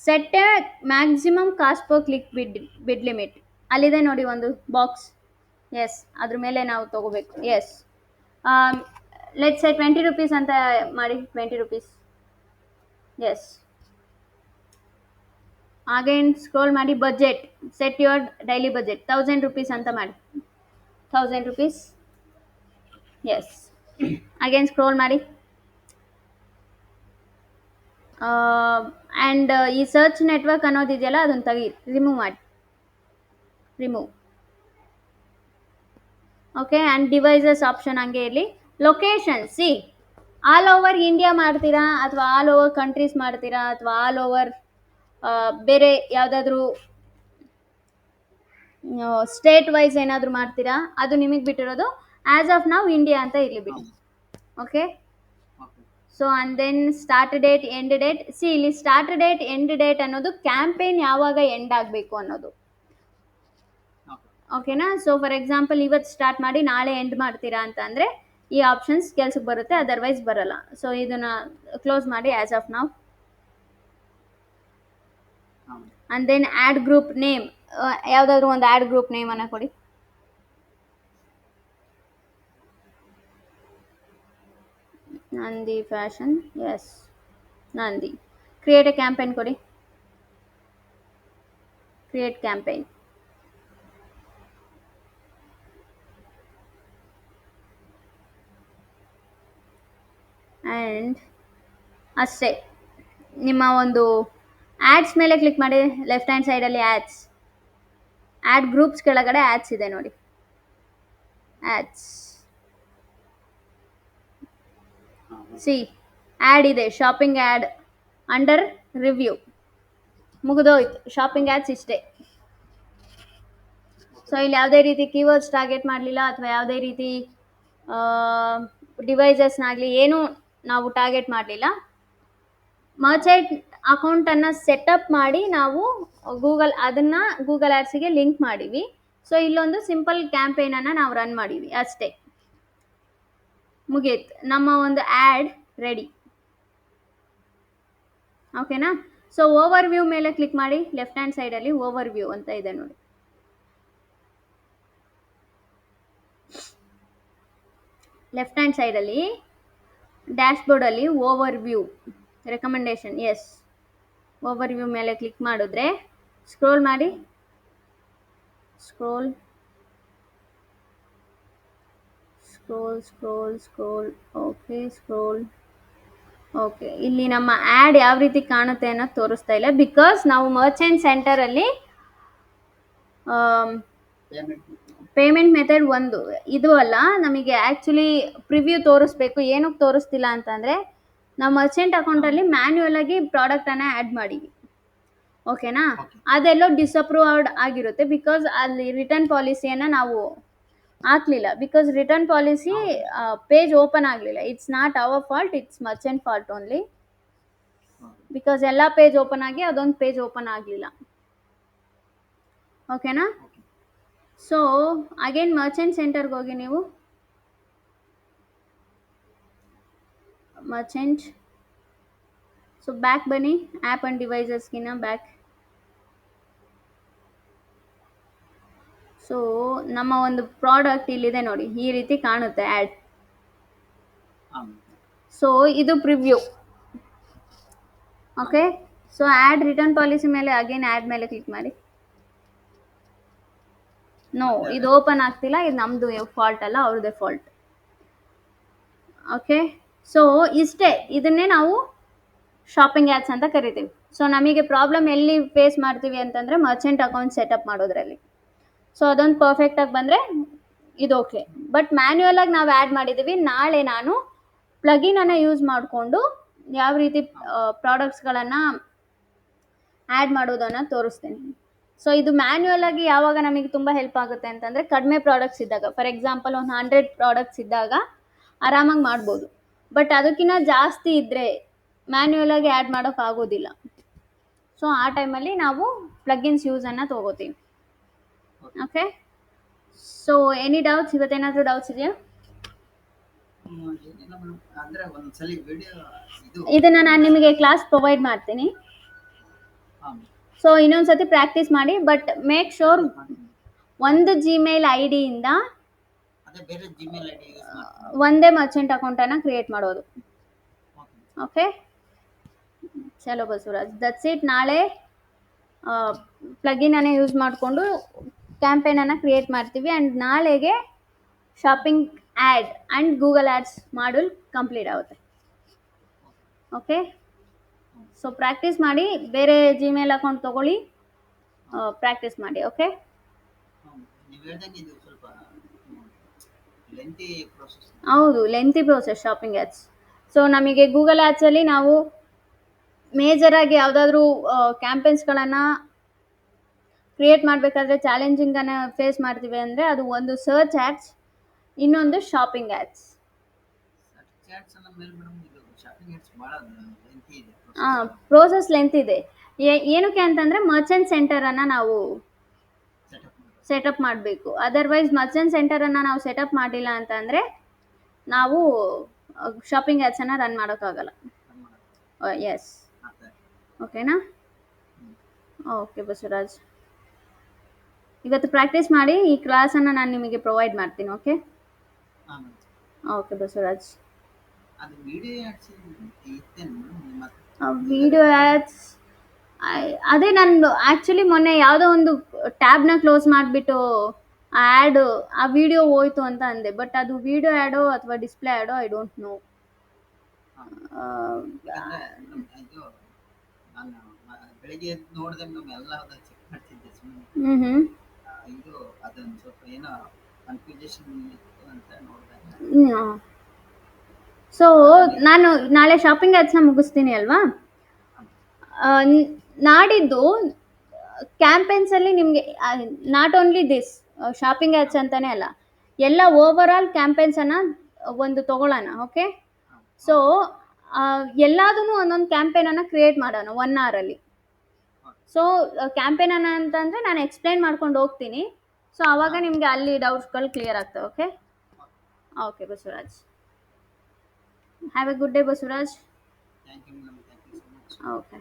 set A maximum cost per click ಬಿಡ್ ಲಿಮಿಟ್ ಅಲ್ಲಿದೆ ನೋಡಿ ಒಂದು ಬಾಕ್ಸ್. ಎಸ್, ಅದ್ರ ಮೇಲೆ ನಾವು ತಗೋಬೇಕು. ಎಸ್, ಲೆಟ್ಸ್ ಸೆ 20 rupees ಅಂತ ಮಾಡಿ. 20 rupees. ಎಸ್, ಅಗೇನ್ ಸ್ಕ್ರೋಲ್ ಮಾಡಿ. Budget, set your daily budget 1000 rupees ಅಂತ ಮಾಡಿ. 1000 rupees. ಎಸ್, ಅಗೇನ್ ಸ್ಕ್ರೋಲ್ ಮಾಡಿ. ಆ್ಯಂಡ್ ಈ ಸರ್ಚ್ ನೆಟ್ವರ್ಕ್ ಅನ್ನೋದಿದೆಯಲ್ಲ, ಅದನ್ನು ತೆಗಿ, ರಿಮೂವ್ ಮಾಡಿ. Remove. Okay, and devices option ಹಂಗೆ ಇರಲಿ. Location, C all over India ಮಾಡ್ತೀರಾ, ಅಥವಾ ಆಲ್ ಓವರ್ ಕಂಟ್ರೀಸ್ ಮಾಡ್ತೀರಾ, ಅಥವಾ ಆಲ್ ಓವರ್ ಬೇರೆ ಯಾವುದಾದ್ರೂ ಸ್ಟೇಟ್ ವೈಸ್ ಏನಾದರೂ ಮಾಡ್ತೀರಾ, ಅದು ನಿಮಗೆ ಬಿಟ್ಟಿರೋದು. ಆ್ಯಸ್ ಆಫ್ ನಾವು ಇಂಡಿಯಾ ಅಂತ ಇರಲಿ ಬಿಡಿ. Okay, so and then start date, end date. See ಇಲ್ಲಿ ಸ್ಟಾರ್ಟ್ ಡೇಟ್, ಎಂಡ್ ಡೇಟ್ ಅನ್ನೋದು ಕ್ಯಾಂಪೇನ್ ಯಾವಾಗ ಎಂಡ್ ಆಗಬೇಕು ಅನ್ನೋದು. ಓಕೆನಾ? ಸೊ ಫಾರ್ ಎಕ್ಸಾಂಪಲ್ ಇವತ್ತು ಸ್ಟಾರ್ಟ್ ಮಾಡಿ ನಾಳೆ ಎಂಡ್ ಮಾಡ್ತೀರಾ ಅಂತ ಅಂದರೆ ಈ ಆಪ್ಷನ್ಸ್ ಕೆಲ್ಸಕ್ಕೆ ಬರುತ್ತೆ, ಅದರ್ವೈಸ್ ಬರಲ್ಲ. ಸೊ ಇದನ್ನು ಕ್ಲೋಸ್ ಮಾಡಿ ಆ್ಯಸ್ ಆಫ್ ನಾವು. And then add group name, ಯಾವುದಾದ್ರೂ ಒಂದು ಆ್ಯಡ್ ಗ್ರೂಪ್ ನೇಮನ್ನು ಕೊಡಿ. Nandi fashion. Yes, Nandi. Create a campaign ಕೊಡಿ. Create campaign. ಆ್ಯಂಡ್ ಅಷ್ಟೇ, ನಿಮ್ಮ ಒಂದು ಆ್ಯಡ್ಸ್ ಮೇಲೆ ಕ್ಲಿಕ್ ಮಾಡಿ. ಲೆಫ್ಟ್ ಹ್ಯಾಂಡ್ ಸೈಡಲ್ಲಿ ಆ್ಯಡ್ಸ್, ಆ್ಯಡ್ ಗ್ರೂಪ್ಸ್ ಕೆಳಗಡೆ ಆ್ಯಡ್ಸ್ ಇದೆ ನೋಡಿ. ಆ್ಯಡ್ಸ್, ಸಿ ಆ್ಯಡ್ ಇದೆ, ಶಾಪಿಂಗ್ ಆ್ಯಡ್ ಅಂಡರ್ ರಿವ್ಯೂ. ಮುಗಿದೋಯ್ತು, ಶಾಪಿಂಗ್ ಆ್ಯಡ್ಸ್ ಇಷ್ಟೇ. ಸೊ ಇಲ್ಲಿ ಯಾವುದೇ ರೀತಿ ಕೀವರ್ಡ್ಸ್ ಟಾರ್ಗೆಟ್ ಮಾಡಲಿಲ್ಲ, ಅಥವಾ ಯಾವುದೇ ರೀತಿ ಡಿವೈಸಸ್ನಾಗಲಿ ಏನೂ ನಾವು ಟಾರ್ಗೆಟ್ ಮಾಡಲಿಲ್ಲ. ಮರ್ಚೆಂಟ್ ಅಕೌಂಟನ್ನು ಸೆಟಪ್ ಮಾಡಿ ನಾವು ಅದನ್ನು ಗೂಗಲ್ ಆ್ಯಡ್ಸಿಗೆ ಲಿಂಕ್ ಮಾಡೀವಿ. ಸೊ ಇಲ್ಲೊಂದು ಸಿಂಪಲ್ ಕ್ಯಾಂಪೇನನ್ನು ನಾವು ರನ್ ಮಾಡೀವಿ ಅಷ್ಟೇ, ಮುಗೀತು, ನಮ್ಮ ಒಂದು ಆ್ಯಡ್ ರೆಡಿ. ಓಕೆನಾ? ಸೊ ಓವರ್ ವ್ಯೂ ಮೇಲೆ ಕ್ಲಿಕ್ ಮಾಡಿ. ಲೆಫ್ಟ್ ಹ್ಯಾಂಡ್ ಸೈಡಲ್ಲಿ ಓವರ್ ವ್ಯೂ ಅಂತ ಇದೆ ನೋಡಿ. ಲೆಫ್ಟ್ ಹ್ಯಾಂಡ್ ಸೈಡಲ್ಲಿ ಡ್ಯಾಶ್ಬೋರ್ಡಲ್ಲಿ overview recommendation. Yes, overview ಮೇಲೆ ಕ್ಲಿಕ್ ಮಾಡಿದ್ರೆ ಸ್ಕ್ರೋಲ್ ಮಾಡಿ. Scroll scroll scroll scroll. Okay, scroll. Okay, ಇಲ್ಲಿ ನಮ್ಮ ಆ್ಯಡ್ ಯಾವ ರೀತಿ ಕಾಣುತ್ತೆ ಅನ್ನೋದು ತೋರಿಸ್ತಾ ಇಲ್ಲ, ಬಿಕಾಸ್ ನಾವು ಮರ್ಚೆಂಟ್ ಸೆಂಟರಲ್ಲಿ ಪೇಮೆಂಟ್ ಮೆಥಡ್ ಒಂದು ಇದು ಅಲ್ಲ, ನಮಗೆ ಆ್ಯಕ್ಚುಲಿ ಪ್ರಿವ್ಯೂ ತೋರಿಸ್ಬೇಕು. ಏನಕ್ಕೆ ತೋರಿಸ್ತಿಲ್ಲ ಅಂತಂದರೆ ನಾವು ಮರ್ಚೆಂಟ್ ಅಕೌಂಟಲ್ಲಿ ಮ್ಯಾನ್ಯುಯಲ್ ಆಗಿ ಪ್ರಾಡಕ್ಟನ್ನು ಆ್ಯಡ್ ಮಾಡೀವಿ. ಓಕೆನಾ? ಅದೆಲ್ಲೋ ಡಿಸಪ್ರೂವ್ಡ್ ಆಗಿರುತ್ತೆ, ಬಿಕಾಸ್ ಅಲ್ಲಿ ರಿಟರ್ನ್ ಪಾಲಿಸಿಯನ್ನು ನಾವು ಹಾಕಲಿಲ್ಲ. Because return policy page open ಆಗಲಿಲ್ಲ. It's not our fault, it's merchant fault only. Because ಎಲ್ಲ ಪೇಜ್ ಓಪನ್ ಆಗಿ ಅದೊಂದು ಪೇಜ್ ಓಪನ್ ಆಗಲಿಲ್ಲ. ಓಕೆನಾ? ಓಕೆ. ಸೊ ಅಗೇನ್ ಮರ್ಚೆಂಟ್ ಸೆಂಟರ್ಗೆ ಹೋಗಿ ನೀವು ಮರ್ಚೆಂಟ್. ಸೊ ಬ್ಯಾಕ್ ಬನ್ನಿ, ಆ್ಯಪ್ ಆ್ಯಂಡ್ ಡಿವೈಸಸ್ಗಿನ ಬ್ಯಾಕ್. ಸೊ ನಮ್ಮ ಒಂದು ಪ್ರಾಡಕ್ಟ್ ಇಲ್ಲಿದೆ ನೋಡಿ, ಈ ರೀತಿ ಕಾಣುತ್ತೆ ಆ್ಯಡ್. ಹಾಂ ಸೊ ಇದು preview. Okay. So add return policy ಮೇಲೆ ಅಗೇನ್ ಆ್ಯಡ್ ಮೇಲೆ ಕ್ಲಿಕ್ ಮಾಡಿ. ನೋ, ಇದು ಓಪನ್ ಆಗ್ತಿಲ್ಲ. ಇದು ನಮ್ಮದು ಫಾಲ್ಟ್ ಅಲ್ಲ, ಅವ್ರದ್ದೇ ಫಾಲ್ಟ್. ಓಕೆ. ಸೊ ಇಷ್ಟೇ, ಇದನ್ನೇ ನಾವು ಶಾಪಿಂಗ್ ಆ್ಯಡ್ಸ್ ಅಂತ ಕರಿತೀವಿ. ಸೊ ನಮಗೆ ಪ್ರಾಬ್ಲಮ್ ಎಲ್ಲಿ ಫೇಸ್ ಮಾಡ್ತೀವಿ ಅಂತಂದರೆ ಮರ್ಚೆಂಟ್ ಅಕೌಂಟ್ ಸೆಟಪ್ ಮಾಡೋದ್ರಲ್ಲಿ. ಸೊ ಅದೊಂದು ಪರ್ಫೆಕ್ಟಾಗಿ ಬಂದರೆ ಇದು ಓಕೆ. ಬಟ್ ಮ್ಯಾನ್ಯುಯಲ್ ಆಗಿ ನಾವು ಆ್ಯಡ್ ಮಾಡಿದ್ದೀವಿ. ನಾಳೆ ನಾನು ಪ್ಲಗಿನನ್ನು ಯೂಸ್ ಮಾಡಿಕೊಂಡು ಯಾವ ರೀತಿ ಪ್ರಾಡಕ್ಟ್ಸ್ಗಳನ್ನು ಆ್ಯಡ್ ಮಾಡೋದನ್ನು ತೋರಿಸ್ತೀನಿ. ಸೊ ಇದು ಮ್ಯಾನ್ಯುಯಲ್ ಆಗಿ ಯಾವಾಗ ನಮಗೆ ತುಂಬ ಹೆಲ್ಪ್ ಆಗುತ್ತೆ ಅಂತಂದರೆ ಕಡಿಮೆ ಪ್ರಾಡಕ್ಟ್ಸ್ ಇದ್ದಾಗ. ಫಾರ್ ಎಕ್ಸಾಂಪಲ್ ಒಂದು 100 ಪ್ರಾಡಕ್ಟ್ಸ್ ಇದ್ದಾಗ ಆರಾಮಾಗಿ ಮಾಡ್ಬೋದು. ಬಟ್ ಅದಕ್ಕಿಂತ ಜಾಸ್ತಿ ಇದ್ದರೆ ಮ್ಯಾನ್ಯುಯಲ್ ಆಗಿ ಆ್ಯಡ್ ಮಾಡೋಕ್ಕಾಗೋದಿಲ್ಲ. ಸೊ ಆ ಟೈಮಲ್ಲಿ ನಾವು ಪ್ಲಗಿನ್ಸ್ ಯೂಸನ್ನು ತೊಗೋತೀವಿ. ಓಕೆ. So any doubts? ಇವತ್ತೇನಾದರೂ ಡೌಟ್ಸ್ ಇದೆಯಾ? ಏನಿಲ್ಲ ಮೇಡಮ್, ಅಂದರೆ ಒಂದ್ಸಲಿ ವಿಡಿಯೋ ಇದನ್ನು ನಾನು ನಿಮಗೆ ಕ್ಲಾಸ್ ಪ್ರೊವೈಡ್ ಮಾಡ್ತೀನಿ. ಹಾಂ ಸೊ ಇನ್ನೊಂದು ಸತಿ ಪ್ರಾಕ್ಟೀಸ್ ಮಾಡಿ. ಬಟ್ ಮೇಕ್ ಶೋರ್ ಒಂದು ಜಿಮೇಲ್ ಐ ಡಿಯಿಂದ ಅದೇ ಬೇರೆ ಜಿಮೇಲ್ ಐ ಡಿ ಯೂಸ್ ಮಾಡ್ತೀನಿ. ಒಂದೇ ಮರ್ಚೆಂಟ್ ಅಕೌಂಟನ್ನು ಕ್ರಿಯೇಟ್ ಮಾಡೋದು. ಓಕೆ. ಓಕೆ. ಚಲೋ ಬಸವರಾಜ್, ದಟ್ಸ್ ಇಟ್. ನಾಳೆ ಪ್ಲಗಿನನ್ನು ಯೂಸ್ ಮಾಡಿಕೊಂಡು ಕ್ಯಾಂಪೇನನ್ನು ಕ್ರಿಯೇಟ್ ಮಾಡ್ತೀವಿ. ಆ್ಯಂಡ್ ನಾಳೆಗೆ shopping add and Google ads module complete ಆಗುತ್ತೆ. ಓಕೆ. ಸೊ ಪ್ರಾಕ್ಟೀಸ್ ಮಾಡಿ. ಬೇರೆ ಜಿಮೇಲ್ ಅಕೌಂಟ್ ತೊಗೊಳ್ಳಿ, ಪ್ರಾಕ್ಟೀಸ್ ಮಾಡಿ. ಓಕೆ. ನೀವು ಹೇಳ್ದಂಗೆ ಇದು ಸ್ವಲ್ಪ ಲೆಂತಿ ಪ್ರೋಸೆಸ್. ಹೌದು, lengthy process shopping ads. So ನಮಗೆ ಗೂಗಲ್ ಆ್ಯಡ್ಸಲ್ಲಿ ನಾವು ಮೇಜರಾಗಿ ಯಾವುದಾದ್ರೂ ಕ್ಯಾಂಪೇನ್ಸ್ಗಳನ್ನು ಕ್ರಿಯೇಟ್ ಮಾಡಬೇಕಾದ್ರೆ ಚಾಲೆಂಜಿಂಗನ್ನು ಫೇಸ್ ಮಾಡ್ತೀವಿ ಅಂದರೆ ಅದು ಒಂದು ಸರ್ಚ್ ಆ್ಯಡ್ಸ್, ಇನ್ನೊಂದು ಶಾಪಿಂಗ್ ಆ್ಯಡ್ಸ್. ಚಾಟ್ಸ್ ಅನ್ನ ಮೇಲೆ ಮೇಡಮ್ ಇದು ಶಾಪಿಂಗ್ ಆ್ಯಡ್ಸ್ ಭಾಳ ಲೆಂತಿ ಇದೆ. ಪ್ರೋಸೆಸ್ ಲೆಂತ್ ಇದೆ. ಏನಕ್ಕೆ ಅಂತಂದರೆ ಮರ್ಚೆಂಟ್ ಸೆಂಟರನ್ನು ನಾವು ಸೆಟಪ್ ಮಾಡಬೇಕು. ಅದರ್ವೈಸ್ ಮರ್ಚೆಂಟ್ ಸೆಂಟರನ್ನು ನಾವು ಸೆಟಪ್ ಮಾಡಿಲ್ಲ ಅಂತಂದರೆ ನಾವು ಶಾಪಿಂಗ್ ಆ್ಯಡ್ಸನ್ನು ರನ್ ಮಾಡೋಕ್ಕಾಗಲ್ಲ. ಎಸ್. ಓಕೆನಾ? ಓಕೆ ಬಸವರಾಜ್, ಇವತ್ತು ಪ್ರಾಕ್ಟೀಸ್ ಮಾಡಿ. ಈ ಕ್ಲಾಸನ್ನು ನಾನು ನಿಮಗೆ ಪ್ರೊವೈಡ್ ಮಾಡ್ತೀನಿ. ಓಕೆ. ಹಾಂ ಓಕೆ ಬಸವರಾಜ್. ಅದು ವಿಡಿಯೋ ಆ್ಯಡ್ಸ್ ಇತ್ತೇನು ಮೇಡಮ್? ವಿಡಿಯೋ ಆ್ಯಡ್ಸ್ ಅದೇ ನಾನು ಆ್ಯಕ್ಚುಲಿ ಮೊನ್ನೆ ಯಾವುದೋ ಒಂದು ಟ್ಯಾಬ್ನ ಕ್ಲೋಸ್ ಮಾಡಿಬಿಟ್ಟು ಆ್ಯಡು ಆ ವಿಡಿಯೋ ಹೋಯ್ತು ಅಂತ ಅಂದೆ. ಬಟ್ ಅದು ವಿಡಿಯೋ ಆ್ಯಡೋ ಅಥವಾ ಡಿಸ್ಪ್ಲೇ ಆ್ಯಡೋ ಐ ಡೋಂಟ್ ನೋ. ಇದು ನಾನು ಬೆಳಿಗ್ಗೆ ಎದ್ದು ನೋಡಿದೆ ಮೇಡಮ್, ಎಲ್ಲ ಚೆಕ್ ಮಾಡ್ತಿದ್ದೆ ಸುಮ್ಮನೆ. ಇದು ಅದೊಂದು ಸ್ವಲ್ಪ ಏನೋ ಕನ್ಫ್ಯೂಷನ್ ಇತ್ತು ಅಂತ ನೋಡಿದೆ. ಸೊ ನಾನು ನಾಳೆ ಶಾಪಿಂಗ್ ಆ್ಯಡ್ಸ್ನ ಮುಗಿಸ್ತೀನಿ ಅಲ್ವಾ? ನಾಡಿದ್ದು ಕ್ಯಾಂಪೇನ್ಸಲ್ಲಿ ನಿಮಗೆ not only this shopping ads ಅಂತಲೇ ಅಲ್ಲ, ಎಲ್ಲ ಓವರ್ ಆಲ್ ಕ್ಯಾಂಪೇನ್ಸನ್ನು ಒಂದು ತೊಗೊಳ್ಳೋಣ. ಓಕೆ. ಸೊ ಎಲ್ಲದೂ ಒಂದೊಂದು ಕ್ಯಾಂಪೇನನ್ನು ಕ್ರಿಯೇಟ್ ಮಾಡೋಣ 1 ಅವರಲ್ಲಿ. ಸೊ ಕ್ಯಾಂಪೇನನ್ನು ಅಂತಂದರೆ ನಾನು ಎಕ್ಸ್ಪ್ಲೈನ್ ಮಾಡ್ಕೊಂಡು ಹೋಗ್ತೀನಿ. ಸೊ ಆವಾಗ ನಿಮಗೆ ಅಲ್ಲಿ ಡೌಟ್ಸ್ಗಳು ಕ್ಲಿಯರ್ ಆಗ್ತವೆ. Okay. Okay Basavaraj, have a good day Basavaraj. Thank you madam, thank you so much. Okay.